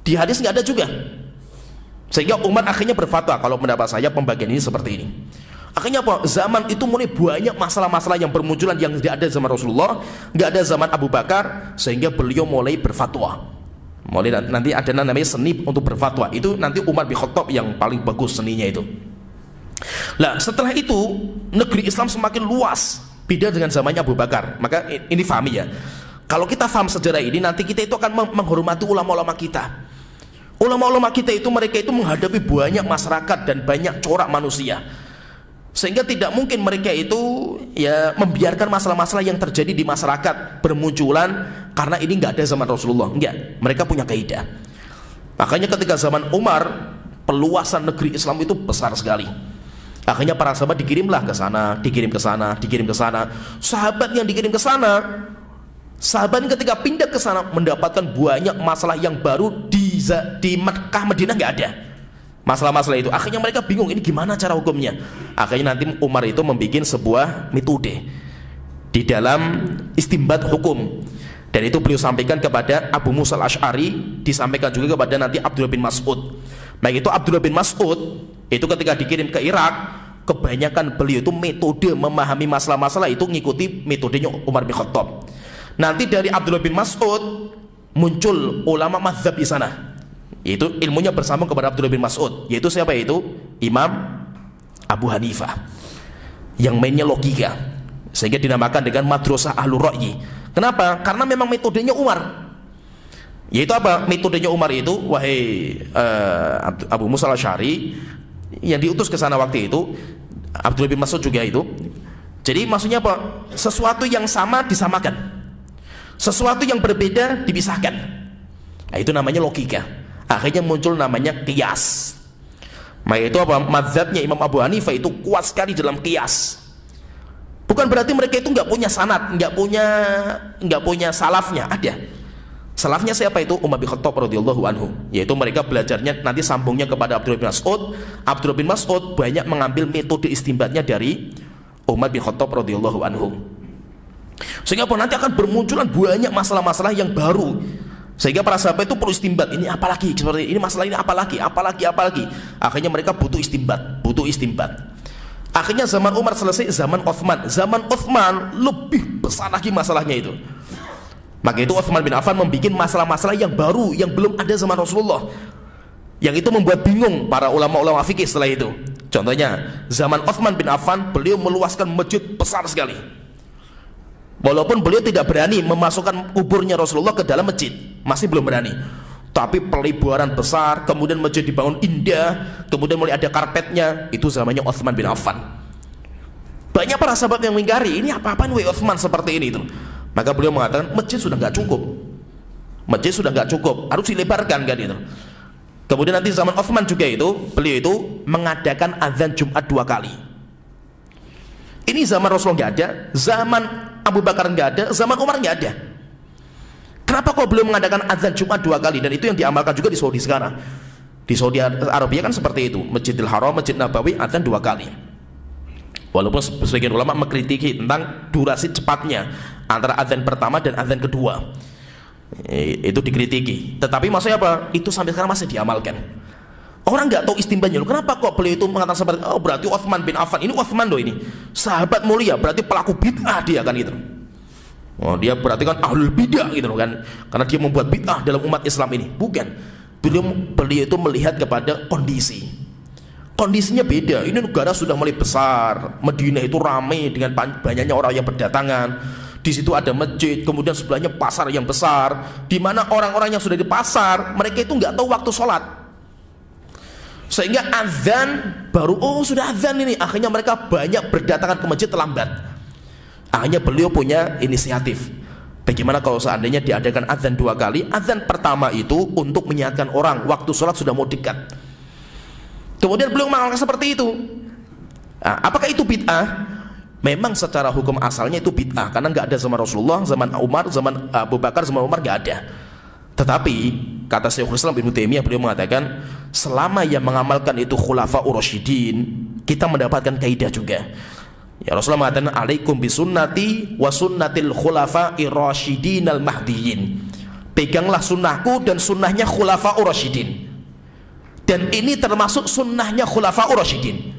di hadis nggak ada juga. Sehingga Umar akhirnya berfatwa, kalau pendapat saya pembagian ini seperti ini. Akhirnya apa? Zaman itu mulai banyak masalah-masalah yang bermunculan yang tidak ada zaman Rasulullah, nggak ada zaman Abu Bakar, sehingga beliau mulai berfatwa. Mulai nanti ada namanya seni untuk berfatwa. Itu nanti Umar bin Khattab yang paling bagus seninya itu. Nah, setelah itu negeri Islam semakin luas, beda dengan zamannya Abu Bakar. Maka ini fahami ya. Kalau kita faham sejarah ini, nanti kita itu akan menghormati ulama-ulama kita. Ulama-ulama kita itu mereka itu menghadapi banyak masyarakat dan banyak corak manusia, sehingga tidak mungkin mereka itu ya membiarkan masalah-masalah yang terjadi di masyarakat bermunculan karena ini nggak ada zaman Rasulullah. Enggak, mereka punya kaidah. Makanya ketika zaman Umar, peluasan negeri Islam itu besar sekali. Akhirnya para sahabat dikirimlah ke sana, dikirim ke sana. Sahabat yang dikirim ke sana, sahabat ketika pindah ke sana mendapatkan banyak masalah yang baru di Mekah, Madinah nggak ada masalah-masalah itu. Akhirnya mereka bingung, ini gimana cara hukumnya. Akhirnya nanti Umar itu membuat sebuah metode di dalam istimbat hukum, dan itu beliau sampaikan kepada Abu Musa al-Asy'ari, disampaikan juga kepada nanti Abdullah bin Mas'ud. Baik itu Abdullah bin Mas'ud itu ketika dikirim ke Irak, kebanyakan beliau itu metode memahami masalah-masalah itu ngikuti metodenya Umar bin Khattab. Nanti dari Abdullah bin Mas'ud muncul ulama mazhab di sana, yaitu ilmunya bersambung kepada Abdullah bin Mas'ud, yaitu siapa? Itu Imam Abu Hanifah yang mainnya logika, sehingga dinamakan dengan madrasah Ahlur Ra'yi. Kenapa? Karena memang metodenya Umar. Yaitu apa? Metodenya Umar itu, wahai Abu Musa al-Asy'ari yang diutus ke sana waktu itu, Abdullah bin Mas'ud juga itu. Jadi maksudnya apa? Sesuatu yang sama disamakan, sesuatu yang berbeda dipisahkan. Nah, itu namanya logika. Akhirnya muncul namanya qiyas. Maka itu apa? Mazhabnya Imam Abu Hanifah itu kuat sekali dalam qiyas. Bukan berarti mereka itu nggak punya sanad, nggak punya salafnya. Ada. Salafnya siapa? Itu Umar bin Khattab radhiyallahu anhu. Yaitu mereka belajarnya nanti sambungnya kepada Abdullah bin Mas'ud. Abdullah bin Mas'ud banyak mengambil metode istimbatnya dari Umar bin Khattab radhiyallahu anhu. Sehingga nanti akan bermunculan banyak masalah-masalah yang baru. Sehingga para sahabat itu perlu istimbat. Ini apalagi seperti ini, masalah ini apalagi. Akhirnya mereka butuh istimbat. Akhirnya zaman Umar selesai, zaman Utsman lebih besar lagi masalahnya itu. Maka itu Utsman bin Affan membuat masalah-masalah yang baru yang belum ada zaman Rasulullah, yang itu membuat bingung para ulama-ulama fikih setelah itu. Contohnya zaman Utsman bin Affan, beliau meluaskan masjid besar sekali. Walaupun beliau tidak berani memasukkan kuburnya Rasulullah ke dalam masjid, masih belum berani. tapi pelebaran besar, kemudian masjid dibangun indah, kemudian mulai ada karpetnya, itu zamannya Utsman bin Affan. Banyak para sahabat yang mengingkari, ini apa-apaan weh Utsman seperti ini itu. Maka beliau mengatakan masjid sudah nggak cukup, masjid sudah nggak cukup, harus dilebarkan kan itu. Kemudian nanti zaman Utsman juga itu, beliau itu mengadakan azan Jumat 2 kali. Ini zaman Rasulullah nggak ada, zaman Abu Bakar nggak ada, zaman Umar nggak ada. Kenapa kok beliau mengadakan azan Jumat 2 kali? Dan itu yang diamalkan juga di Saudi sekarang. Di Saudi Arabia kan seperti itu, Masjidil Haram, Masjid Nabawi azan 2 kali. Walaupun sebagian ulama mengkritiki tentang durasi cepatnya antara azan pertama dan azan kedua, itu dikritiki. Tetapi maksudnya apa? Itu sampai sekarang masih diamalkan. Orang nggak tahu istimbanya. Kenapa kok beliau itu mengatakan seperti oh berarti Utsman bin Affan ini Utsman loh ini sahabat mulia, berarti pelaku bid'ah dia kan itu. Oh dia berarti kan ahlul bid'ah gitu kan, karena dia membuat bid'ah dalam umat Islam ini. Bukan, beliau itu melihat kepada kondisi. Kondisinya beda. Ini negara sudah mulai besar, Madinah itu ramai dengan banyaknya orang yang berdatangan. Di situ ada masjid, kemudian sebelahnya pasar yang besar, di mana orang-orang yang sudah di pasar mereka itu nggak tahu waktu sholat, sehingga azan baru oh sudah azan ini, akhirnya mereka banyak berdatangan ke masjid terlambat. Akhirnya beliau punya inisiatif, bagaimana kalau seandainya diadakan azan 2 kali. Azan pertama itu untuk mengingatkan orang waktu sholat sudah mau dekat. Kemudian beliau mengamalkan seperti itu. Nah, apakah itu bid'ah? Memang secara hukum asalnya itu bid'ah, karena nggak ada zaman Rasulullah, zaman Umar, zaman Abu Bakar, zaman Umar nggak ada. Tetapi kata Syekhul Islam Ibnu Taimiyah, beliau mengatakan selama yang mengamalkan itu khulafaur rasyidin, kita mendapatkan kaidah juga. Ya Rasulullah mengatakan alaikum bisunnati wa sunnatil khulafa'ir rasyidin al mahdiyyin. Peganglah sunnahku dan sunnahnya khulafaur rasyidin. Dan ini termasuk sunnahnya khulafaur rasyidin.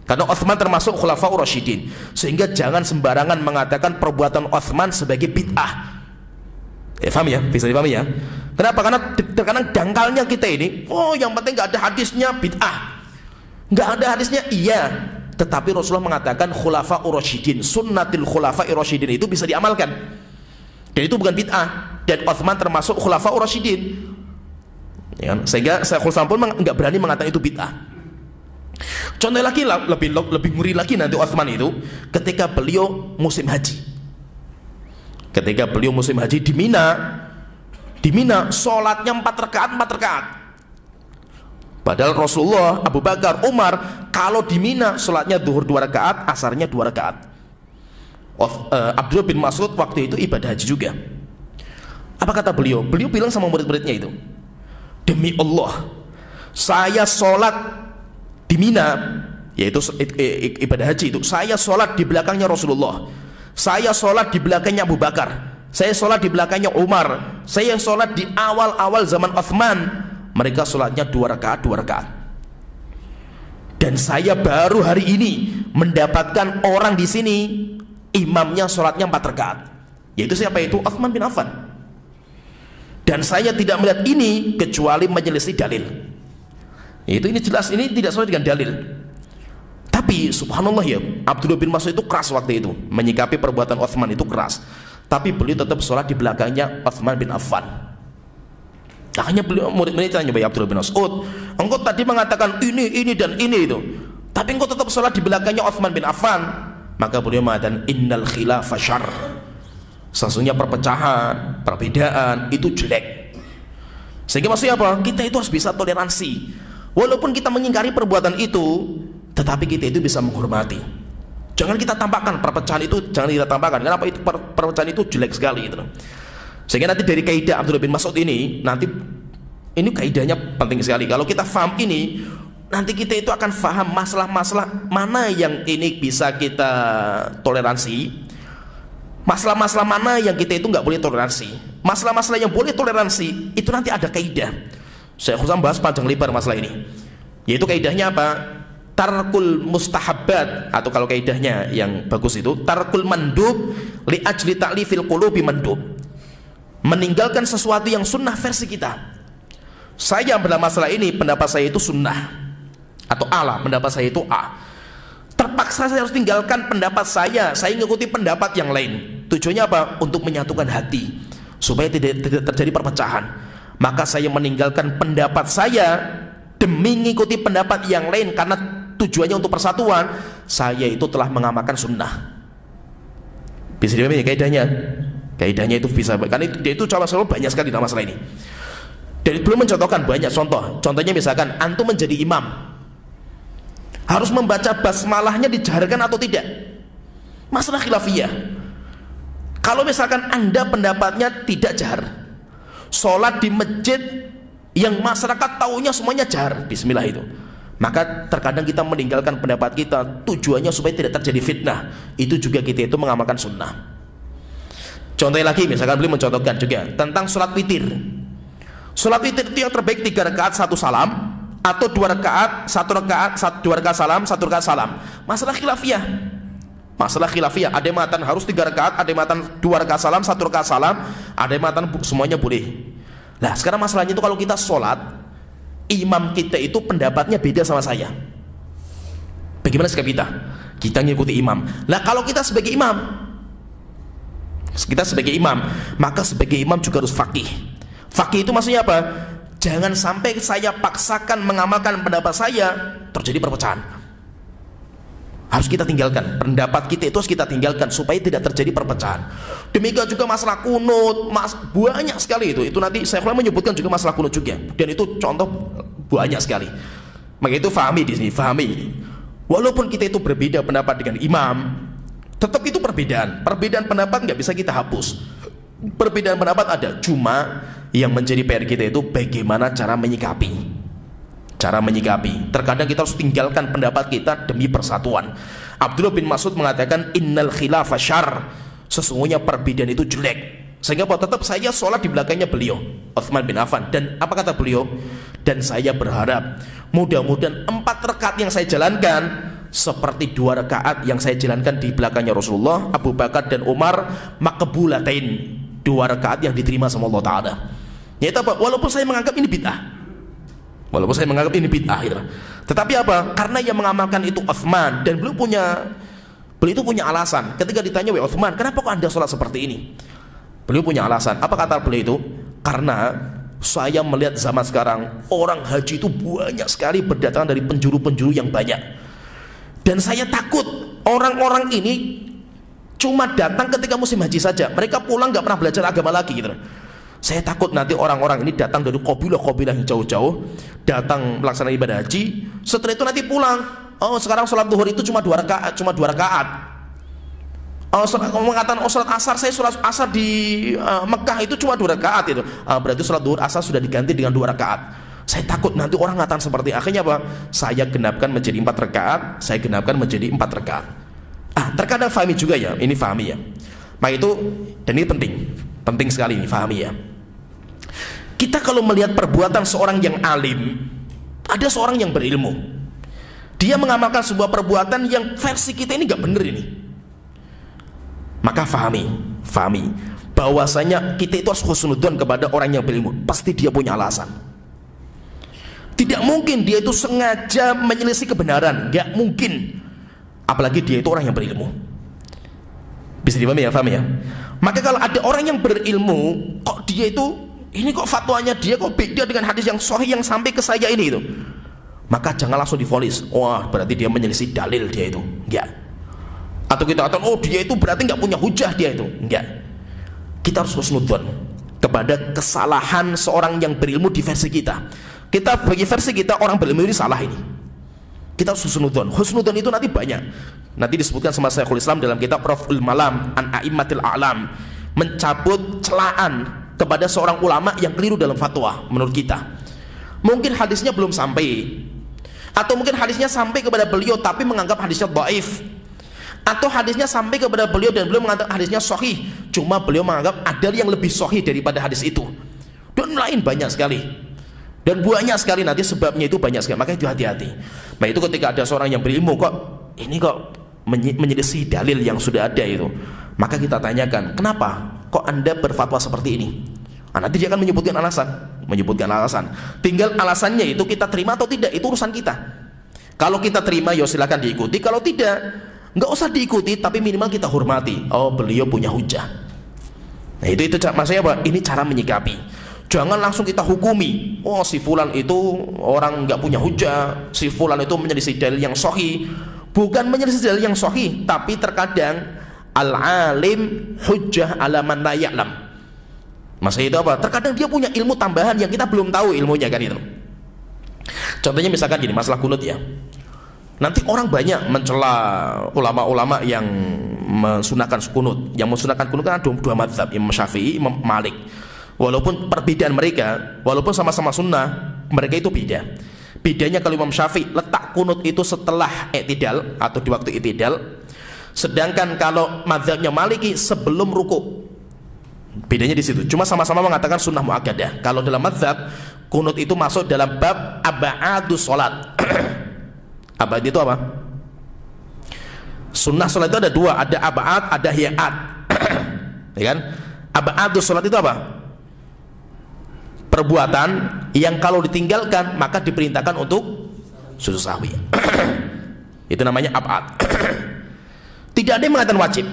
Karena Utsman termasuk khulafaur rasyidin. Sehingga jangan sembarangan mengatakan perbuatan Utsman sebagai bid'ah. Paham ya? Bisa dipahami ya? Kenapa? Karena terkadang dangkalnya kita ini, oh yang penting nggak ada hadisnya bid'ah. Nggak ada hadisnya iya. Tetapi Rasulullah mengatakan khulafaur rasyidin, sunnatil khulafair rasyidin itu bisa diamalkan. Dan itu bukan bid'ah. Dan Utsman termasuk khulafaur rasyidin. Ya, sehingga Syekhul Islam pun nggak berani mengatakan itu bid'ah. Contoh lagi lebih ngeri lagi nanti Utsman itu ketika beliau musim haji. Ketika beliau musim haji di Mina sholatnya 4 rakaat. Padahal Rasulullah, Abu Bakar, Umar kalau di Mina sholatnya zuhur 2 rakaat, asarnya 2 rakaat. Abdullah bin Mas'ud waktu itu ibadah haji juga. Apa kata beliau? Beliau bilang sama murid-muridnya itu, demi Allah, saya sholat di Mina, yaitu ibadah haji itu, saya sholat di belakangnya Rasulullah, saya sholat di belakangnya Abu Bakar, saya sholat di belakangnya Umar, saya sholat di awal-awal zaman Utsman. Mereka sholatnya 2 rakaat. Dan saya baru hari ini mendapatkan orang di sini imamnya sholatnya 4 rakaat. Yaitu siapa itu? Utsman bin Affan. Dan saya tidak melihat ini kecuali menyelisih dalil. Yaitu ini jelas ini tidak sesuai dengan dalil. Tapi subhanallah ya, Abdullah bin Mas'ud itu keras waktu itu, menyikapi perbuatan Utsman itu keras. Tapi beliau tetap sholat di belakangnya Utsman bin Affan. Hanya beliau murid-murid tanya kepada Abdullah bin Mas'ud, engkau tadi mengatakan ini dan ini itu, tapi engkau tetap sholat di belakangnya Utsman bin Affan. Maka beliau mengatakan innal khilafa syarr. Sesungguhnya perpecahan, perbedaan itu jelek. Sehingga maksudnya apa? Kita itu harus bisa toleransi. Walaupun kita mengingkari perbuatan itu, tetapi kita itu bisa menghormati. Jangan kita tampakkan perpecahan itu, jangan kita tampakkan. Kenapa itu perpecahan itu jelek sekali gitu. Sehingga nanti dari kaidah Abdullah bin Mas'ud ini, nanti ini kaidahnya penting sekali. Kalau kita faham ini, nanti kita itu akan faham masalah-masalah mana yang ini bisa kita toleransi, masalah-masalah mana yang kita itu nggak boleh toleransi. Masalah-masalah yang boleh toleransi itu nanti ada kaidah. Saya khusus bahas panjang lebar masalah ini. Yaitu kaidahnya apa? Tarkul mustahabbat, atau kalau kaidahnya yang bagus itu tarkul mandub li ajli ta'lifil qulubi mandub. Meninggalkan sesuatu yang sunnah versi kita. Saya pada masalah ini pendapat saya itu sunnah, atau Allah pendapat saya itu A. Terpaksa saya harus tinggalkan pendapat saya mengikuti pendapat yang lain. Tujuannya apa? Untuk menyatukan hati, supaya tidak terjadi perpecahan. maka saya meninggalkan pendapat saya demi mengikuti pendapat yang lain karena tujuannya untuk persatuan, saya itu telah mengamalkan sunnah. Bisa dipahami ya kaidahnya? Kaidahnya itu bisa, karena dia itu selalu banyak sekali dalam masalah ini. Dan belum mencontohkan banyak contoh. Contohnya misalkan antum menjadi imam, harus membaca basmalahnya dijaharkan atau tidak? Masalah khilafiyah. Kalau misalkan anda pendapatnya tidak jahar, sholat di masjid yang masyarakat taunya semuanya jahar, bismillah itu, maka terkadang kita meninggalkan pendapat kita tujuannya supaya tidak terjadi fitnah. Itu juga kita itu mengamalkan sunnah. Contohnya lagi, misalkan beliau mencontohkan juga tentang sholat witir. Sholat witir itu yang terbaik 3 rakaat 1 salam, atau 2 rakaat 1 rakaat 2 rakaat salam 1 rakaat salam. Masalah khilafiyah. Masalah khilafiyah. Ada yang mengatakan harus 3 rakaat, ada yang mengatakan 2 rakaat salam 1 rakaat salam, ada yang mengatakan semuanya boleh. Nah sekarang masalahnya itu kalau kita sholat, imam kita itu pendapatnya beda sama saya. Bagaimana sikap kita? Kita ngikuti imam. Nah kalau kita sebagai imam, maka sebagai imam juga harus faqih. Faqih itu maksudnya apa? Jangan sampai saya paksakan mengamalkan pendapat saya, terjadi perpecahan. Harus kita tinggalkan pendapat kita, itu harus kita tinggalkan supaya tidak terjadi perpecahan. Demikian juga masalah kunut, banyak sekali itu. Itu nanti saya menyebutkan juga masalah kunut juga. Dan itu contoh banyak sekali. Maka itu fahami di sini, fahami. Walaupun kita itu berbeda pendapat dengan imam, tetap itu perbedaan. Perbedaan pendapat nggak bisa kita hapus. Perbedaan pendapat ada, cuma yang menjadi PR kita itu bagaimana cara menyikapi. Cara menyikapi. Terkadang kita harus tinggalkan pendapat kita demi persatuan. Abdullah bin Mas'ud mengatakan innal khilafa syarr. Sesungguhnya perbedaan itu jelek. Sehingga tetap saya sholat di belakangnya beliau, Utsman bin Affan. Dan apa kata beliau? Dan saya berharap mudah-mudahan 4 rakaat yang saya jalankan seperti 2 rakaat yang saya jalankan di belakangnya Rasulullah, Abu Bakar dan Umar, maqbulatain, 2 rakaat yang diterima sama Allah Ta'ala. Yaitu apa? Walaupun saya menganggap ini bid'ah, tetapi apa? Karena yang mengamalkan itu Utsman, dan beliau itu punya alasan. Ketika ditanya, "Wahai Utsman, kenapa kok anda sholat seperti ini?" Beliau punya alasan. Apa kata beliau itu? Karena saya melihat zaman sekarang orang haji itu banyak sekali berdatangan dari penjuru-penjuru yang banyak, dan saya takut orang-orang ini cuma datang ketika musim haji saja. Mereka pulang nggak pernah belajar agama lagi gitu. Saya takut nanti orang-orang ini datang dari kabilah-kabilah yang jauh-jauh, datang melaksanakan ibadah haji, setelah itu nanti pulang. Oh, sekarang sholat duhur itu cuma 2 rakaat. Oh, mengatakan sholat asar, saya sholat asar di Mekah itu cuma 2 rakaat itu. Berarti sholat duhur asar sudah diganti dengan 2 rakaat. Saya takut nanti orang mengatakan seperti, akhirnya apa? Saya genapkan menjadi 4 rakaat, saya genapkan menjadi 4 rakaat. Terkadang fahami juga ya, ini fahami ya. Maka itu, dan ini penting sekali ini, fahami ya. Kita kalau melihat perbuatan seorang yang alim, ada seorang yang berilmu, dia mengamalkan sebuah perbuatan yang versi kita ini gak bener ini, maka fahami bahwasanya kita itu harus husnudzon kepada orang yang berilmu. Pasti dia punya alasan. Tidak mungkin dia itu sengaja menyelisih kebenaran, gak mungkin. Apalagi dia itu orang yang berilmu. Bisa dipahami ya, faham ya? Maka kalau ada orang yang berilmu, kok dia itu, ini kok fatwanya dia kok beda dengan hadis yang sahih yang sampai ke saya ini itu, maka jangan langsung divonis, wah berarti dia menyelisih dalil dia itu, enggak. Atau kita katakan, oh dia itu berarti nggak punya hujah dia itu, enggak. Kita harus husnudzon kepada kesalahan seorang yang berilmu di versi kita. Kita bagi versi kita orang berilmu ini salah ini, kita harus husnudzon. Husnudzon itu nanti banyak. Nanti disebutkan sama Syekhul Islam dalam kitab Raf'ul Malam an A'immatil A'lam, mencabut celaan kepada seorang ulama yang keliru dalam fatwa menurut kita. Mungkin hadisnya belum sampai, atau mungkin hadisnya sampai kepada beliau tapi menganggap hadisnya dhaif, atau hadisnya sampai kepada beliau dan beliau menganggap hadisnya sahih, cuma beliau menganggap ada yang lebih sahih daripada hadis itu, dan lain banyak sekali. Dan banyak sekali nanti sebabnya itu banyak sekali. Maka itu hati-hati. Nah itu ketika ada seorang yang berilmu, kok ini kok menyelisih dalil yang sudah ada itu, maka kita tanyakan, kenapa kok anda berfatwa seperti ini? Nanti dia akan menyebutkan alasan. Tinggal alasannya itu kita terima atau tidak, itu urusan kita. Kalau kita terima, ya silakan diikuti. Kalau tidak, nggak usah diikuti, tapi minimal kita hormati. Oh beliau punya hujah. Nah itu maksudnya apa? Ini cara menyikapi. Jangan langsung kita hukumi, oh si fulan itu orang nggak punya hujah, si fulan itu menyelisih dalil yang sahih. Bukan menyelisih dalil yang sahih, tapi terkadang al-alim hujjah ala man la ya'lam. Maksudnya itu apa? Terkadang dia punya ilmu tambahan yang kita belum tahu ilmunya kan itu. Contohnya misalkan gini, masalah kunut ya. Nanti orang banyak mencela ulama-ulama yang mensunahkan kunut. Yang mensunahkan kunut kan ada dua mazhab, Imam Syafi'i, Imam Malik. Walaupun perbedaan mereka, walaupun sama-sama sunnah, mereka itu beda. Bedanya kalau Imam Syafi'i letak kunut itu setelah i'tidal atau di waktu i'tidal, sedangkan kalau mazhabnya Maliki sebelum ruku. Bedanya di situ. Cuma sama-sama mengatakan sunnah muakkadah. Kalau dalam mazhab, kunut itu masuk dalam bab ab'adus salat. Ab'ad itu apa? Sunnah salat itu ada dua, ada ab'ad, ada hiya'at. Ya kan? Ab'adus salat itu apa? Perbuatan yang kalau ditinggalkan maka diperintahkan untuk sujud sahwi. Itu namanya ab'ad. Tidak ada yang mengatakan wajib.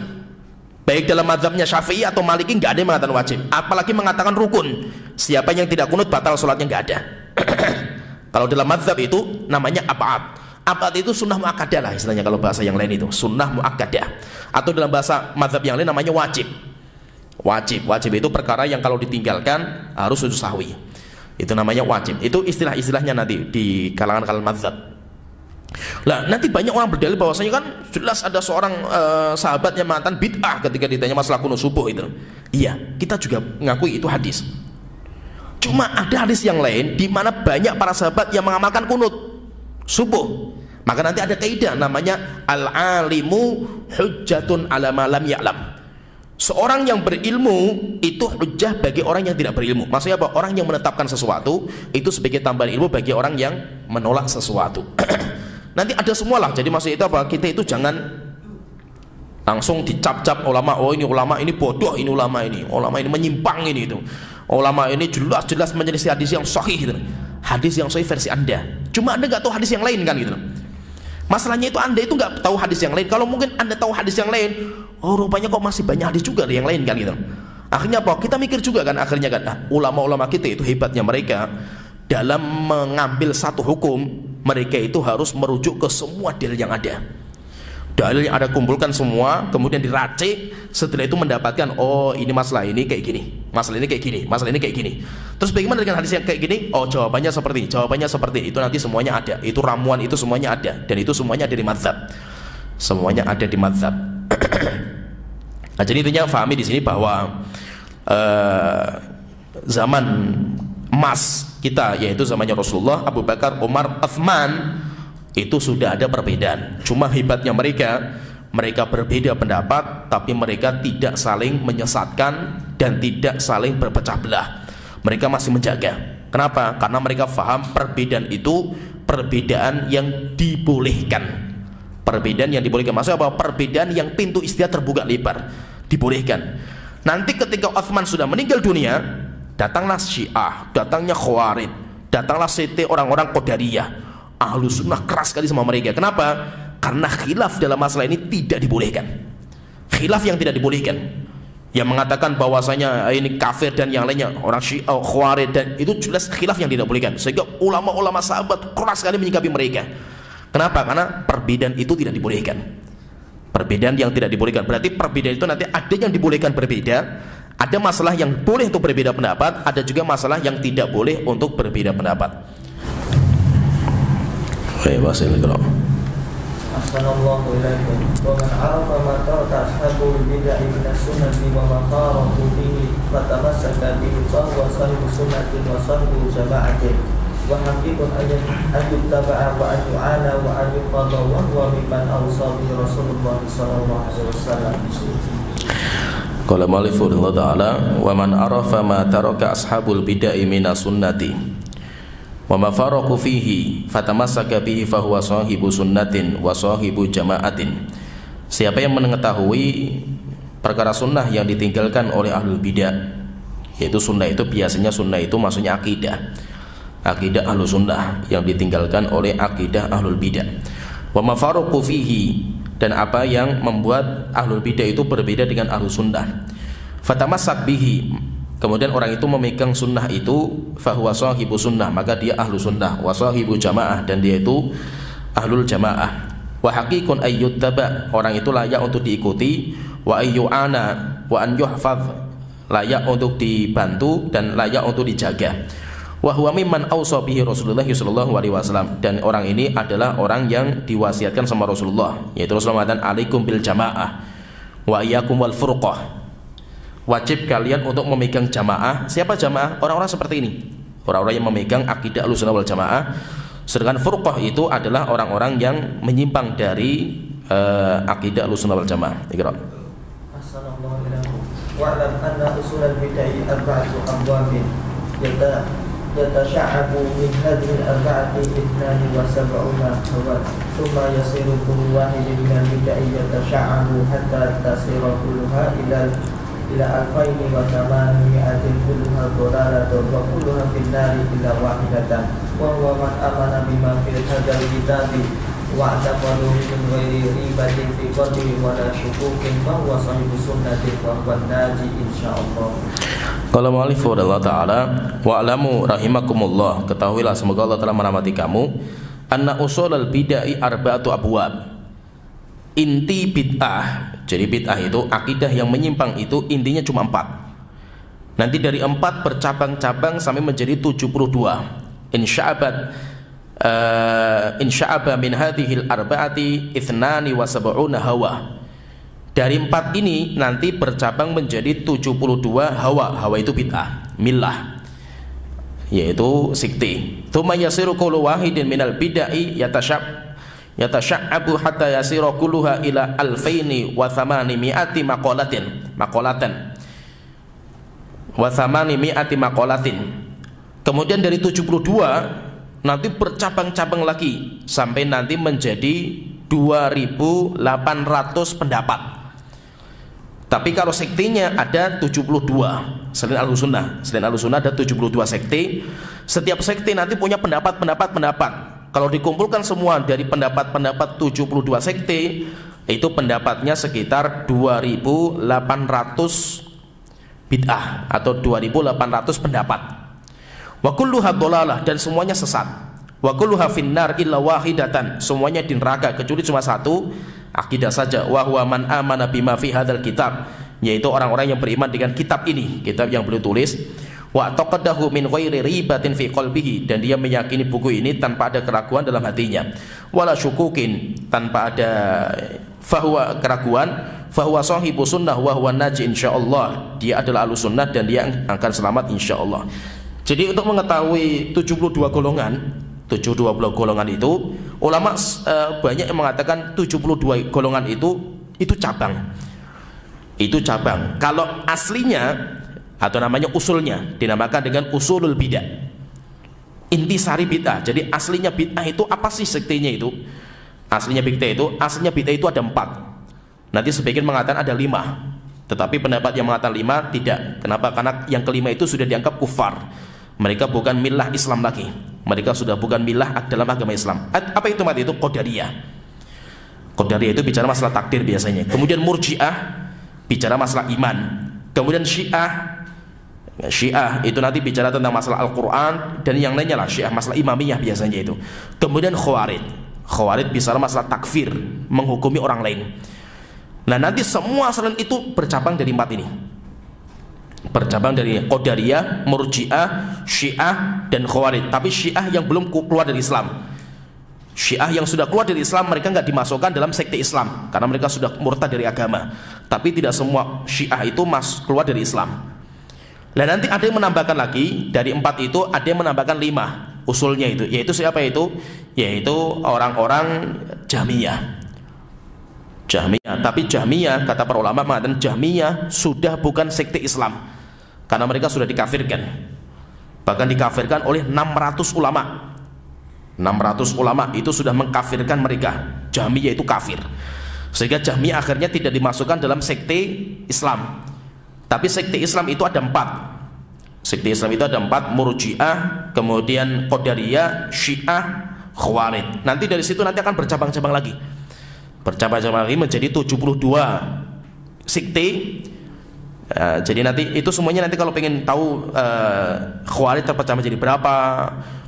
Baik dalam mazhabnya Syafi'i atau Maliki nggak ada yang mengatakan wajib. Apalagi mengatakan rukun. Siapa yang tidak kunut batal sholatnya nggak ada. Kalau dalam mazhab itu namanya ab'ad. Ab'ad itu sunnah muakkadah lah istilahnya kalau bahasa yang lain itu sunnah muakkadah. Atau dalam bahasa mazhab yang lain namanya wajib. Wajib itu perkara yang kalau ditinggalkan harus sujud sahwi. Itu namanya wajib. Itu istilah-istilahnya nanti di kalangan mazhab. Lah nanti banyak orang berdalil bahwasanya kan jelas ada seorang sahabat yang mengatakan bid'ah ketika ditanya masalah kunut subuh itu. Iya, kita juga mengakui itu hadis. Cuma ada hadis yang lain di mana banyak para sahabat yang mengamalkan kunut subuh. Maka nanti ada kaidah namanya al-alimu hujjatun ala ma lam ya'lam. Seorang yang berilmu itu hujjah bagi orang yang tidak berilmu. Maksudnya apa? Orang yang menetapkan sesuatu itu sebagai tambahan ilmu bagi orang yang menolak sesuatu. Nanti ada semualah. Jadi maksudnya itu apa? Kita itu jangan langsung dicap-cap ulama. Oh ini ulama ini bodoh, ini ulama ini menyimpang ini itu. Ulama ini jelas-jelas menyelisih hadis yang sahih gitu. Hadis yang sahih versi Anda. Cuma Anda nggak tahu hadis yang lain kan gitu. Masalahnya itu Anda itu nggak tahu hadis yang lain. Kalau mungkin Anda tahu hadis yang lain, oh rupanya kok masih banyak hadis juga yang lain kan gitu. Akhirnya apa? Kita mikir juga kan akhirnya kan ulama-ulama kita itu hebatnya mereka dalam mengambil satu hukum, mereka itu harus merujuk ke semua dalil yang ada. Dalil yang ada kumpulkan semua, kemudian diracik, setelah itu mendapatkan oh ini masalah ini kayak gini, masalah ini kayak gini, masalah ini kayak gini. Terus bagaimana dengan hadis yang kayak gini? Oh jawabannya seperti itu nanti semuanya ada. Itu ramuan itu semuanya ada dan itu semuanya ada di mazhab. Semuanya ada di mazhab. Nah, jadi intinya fahami di sini bahwa zaman emas kita yaitu zamannya Rasulullah, Abu Bakar, Umar, Utsman itu sudah ada perbedaan. Cuma hebatnya mereka berbeda pendapat, tapi mereka tidak saling menyesatkan dan tidak saling berpecah belah. Mereka masih menjaga. Kenapa? Karena mereka faham perbedaan itu perbedaan yang dibolehkan. Perbedaan yang dibolehkan. Maksudnya apa? Perbedaan yang pintu istihad terbuka lebar, dibolehkan. Nanti ketika Utsman sudah meninggal dunia, datanglah Syiah, datangnya Khawarij, datanglah sekte orang-orang Qadariyah. Ahlu sunnah keras sekali sama mereka. Kenapa? Karena khilaf dalam masalah ini tidak dibolehkan. Khilaf yang tidak dibolehkan, yang mengatakan bahwasanya ini kafir dan yang lainnya, orang Syiah, Khawarij, dan itu jelas khilaf yang tidak dibolehkan. Sehingga ulama-ulama sahabat keras sekali menyikapi mereka. Kenapa? Karena perbedaan itu tidak dibolehkan. Perbedaan yang tidak dibolehkan. Berarti perbedaan itu nanti ada yang dibolehkan berbeda, ada masalah yang boleh untuk berbeda pendapat, ada juga masalah yang tidak boleh untuk berbeda pendapat. Assalamualaikum wa man arafa ma taraka ashabul bid'ah min as-sunnati wa ma faraqu fihi fatamassaka bihi fa huwa sahibu sunnatin wa sahibu jama'atin wa haqiqun an yuttaba'a wa an yu'ala wa an yuqadha wa huwa mimman awsa bihi Rasulullah sallallahu alaihi wasallam. Qala mu'allifu ta'ala wa man arafa ma taraka ashabul bid'ah min as-sunnati wa ma faraqu fihi fatamassaka bihi fa huwa sahibu sunnatin wa sahibu jama'atin. Siapa yang mengetahui perkara sunnah yang ditinggalkan oleh ahlul bidah, yaitu sunnah itu biasanya sunnah itu maksudnya akidah ahlul sunnah yang ditinggalkan oleh akidah ahlul bidah. Wa ma faraqu fihi, dan apa yang membuat ahlul bidah itu berbeda dengan ahlus sunnah. Fatamassak bihi, kemudian orang itu memegang sunnah itu, fahuwa sahibu sunnah, maka dia ahlu sunnah, wa sahibu jamaah, dan dia itu ahlul jamaah. Wa haqiqun ayyuttaba, orang itu layak untuk diikuti, wa ayyu'ana wa an yuhfaz, layak untuk dibantu dan layak untuk dijaga. Wa huwa mimman awsa bihi Rasulullah sallallahu alaihi wasallam, dan orang ini adalah orang yang diwasiatkan sama Rasulullah, yaitu Rasulullah mengatakan alaikum bil jamaah wa iyyakum wal furqah, wajib kalian untuk memegang jamaah. Siapa jamaah? Orang-orang seperti ini, orang-orang yang memegang akidah Ahlussunnah wal Jamaah. Sedangkan furqah itu adalah orang-orang yang menyimpang dari akidah Ahlussunnah wal Jamaah. Iqra. Assalamualaikum warahmatullahi wabarakatuh. Wa'lam anna usul al-bid'ah arba'atu abwabin يتشعب من هذه الأربعة 72 هوى ثم يصير كل واحد من البدع يتشعب حتى تصير كلها إلى 2800 كلها ضلالة وكلها في النار إلا واحدة وهو من آمن بما في هذا الكتاب واعتقده من غير ريبة في قلبه ولا شكوك فهو صاحب سنة وهو الناجي إن شاء الله. Qala mu'allif Allah ta'ala wa'lamu rahimakumullah, ketahuilah semoga Allah telah merahmati kamu, anna usulal bid'ah arba'atu abwab, inti bid'ah. Jadi bid'ah itu akidah yang menyimpang itu intinya cuma 4. Nanti dari 4 bercabang-cabang sampai menjadi 72. Insya'aba min hadhil arba'ati 72 hawa. Dari 4 ini nanti bercabang menjadi 72 hawa. Hawa itu bid'ah, millah, yaitu sikti. Tsumma yasiru kullu wahidin minal bid'ai yatasya'abu hatta yasiru kulluha ila 2800 maqalatan wa 800 maqalatin. Kemudian dari 72 nanti bercabang-cabang lagi sampai nanti menjadi 2800 pendapat. Tapi kalau sektinya ada 72 selain Ahlussunnah. Selain Ahlussunnah ada 72 sekte. Setiap sekte nanti punya pendapat. Kalau dikumpulkan semua dari pendapat 72 sekte, itu pendapatnya sekitar 2800 bid'ah atau 2800 pendapat. Wa kulluha dhalalah, dan semuanya sesat. Wa kulluha finnar illa wahidatan, semuanya di neraka kecuali cuma satu, akidah saja. Wa huwa man amana bima fi hadzal kitab, yaitu orang-orang yang beriman dengan kitab ini, kitab yang beliau tulis. Wa taqaddahu min ghairi ribatin fi qalbihi, dan dia meyakini buku ini tanpa ada keraguan dalam hatinya. Wala syukukin, tanpa ada fahuwa keraguan. Fahuwa sahibu sunnah wa huwa naji insyaallah, dia adalah ahlussunnah dan dia akan selamat insyaallah. Jadi untuk mengetahui 72 golongan itu, ulama banyak yang mengatakan 72 golongan itu cabang. Itu cabang. Kalau aslinya atau namanya usulnya dinamakan dengan usulul bid'ah, intisari bid'ah. Jadi aslinya bid'ah itu apa sih sektenya itu? Aslinya bid'ah itu ada 4. Nanti sebagian mengatakan ada 5, tetapi pendapat yang mengatakan 5 tidak. Kenapa? Karena yang kelima itu sudah dianggap kufar. Mereka bukan milah Islam lagi. Mereka sudah bukan milah dalam agama Islam. Apa itu mati? Itu Qadariyah. Qadariyah itu bicara masalah takdir biasanya. Kemudian Murji'ah bicara masalah iman. Kemudian Syiah itu nanti bicara tentang masalah Al-Quran dan yang lainnya lah. Syiah masalah imamiyah biasanya itu. Kemudian Khawarij bicara masalah takfir, menghukumi orang lain. Nah nanti semua selain itu bercabang dari 4 ini. Bercabang dari Qadariyah, Murji'ah, Syiah, dan Khawarij. Tapi Syiah yang belum keluar dari Islam. Syiah yang sudah keluar dari Islam, mereka nggak dimasukkan dalam sekte Islam karena mereka sudah murtad dari agama. Tapi tidak semua Syiah itu keluar dari Islam. Dan nanti ada yang menambahkan lagi, dari 4 itu ada yang menambahkan 5 usulnya itu. Yaitu siapa itu? Yaitu orang-orang Jahmiyah. Tapi Jahmiyah, kata para ulama mengatakan Jahmiyah sudah bukan sekte Islam karena mereka sudah dikafirkan. Bahkan dikafirkan oleh 600 ulama. 600 ulama itu sudah mengkafirkan mereka. Jahmiyah itu kafir. Sehingga Jahmiyah akhirnya tidak dimasukkan dalam sekte Islam. Tapi sekte Islam itu ada 4. Sekte Islam itu ada 4, Murji'ah, kemudian Qadariyah, Syiah, Khawarij. Nanti dari situ nanti akan bercabang-cabang lagi. Bercabang-cabang lagi menjadi 72 sekte. Jadi nanti itu semuanya nanti kalau pengen tahu Khawarij terpecah menjadi berapa,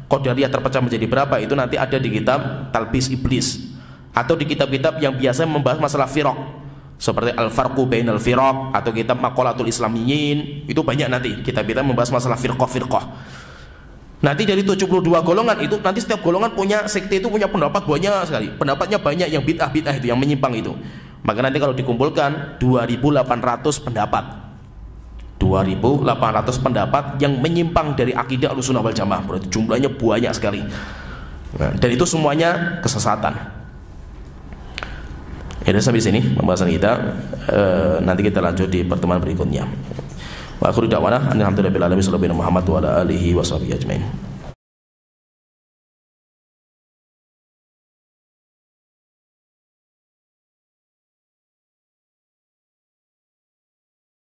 Qadariyah terpecah menjadi berapa, itu nanti ada di kitab Talbis Iblis atau di kitab-kitab yang biasa membahas masalah firaq seperti Al-Farqu Bainal Firaq atau kitab Maqalatul Islamiyyin. Itu banyak nanti kitab-kitab membahas masalah firqah. Nanti dari 72 golongan itu nanti setiap golongan punya sekte itu punya pendapat banyak sekali. Pendapatnya banyak yang bid'ah itu, yang menyimpang itu. Maka nanti kalau dikumpulkan 2.800 pendapat. 2.800 pendapat yang menyimpang dari akidah Ahlussunnah wal Jamaah. Berarti jumlahnya banyak sekali. Nah, dan itu semuanya kesesatan. Ya, sampai sini pembahasan kita. Nanti kita lanjut di pertemuan berikutnya. Wa akhiru da'wana alhamdulillahi rabbil alamin sallallahu alaihi wa ala alihi washabihi ajmain.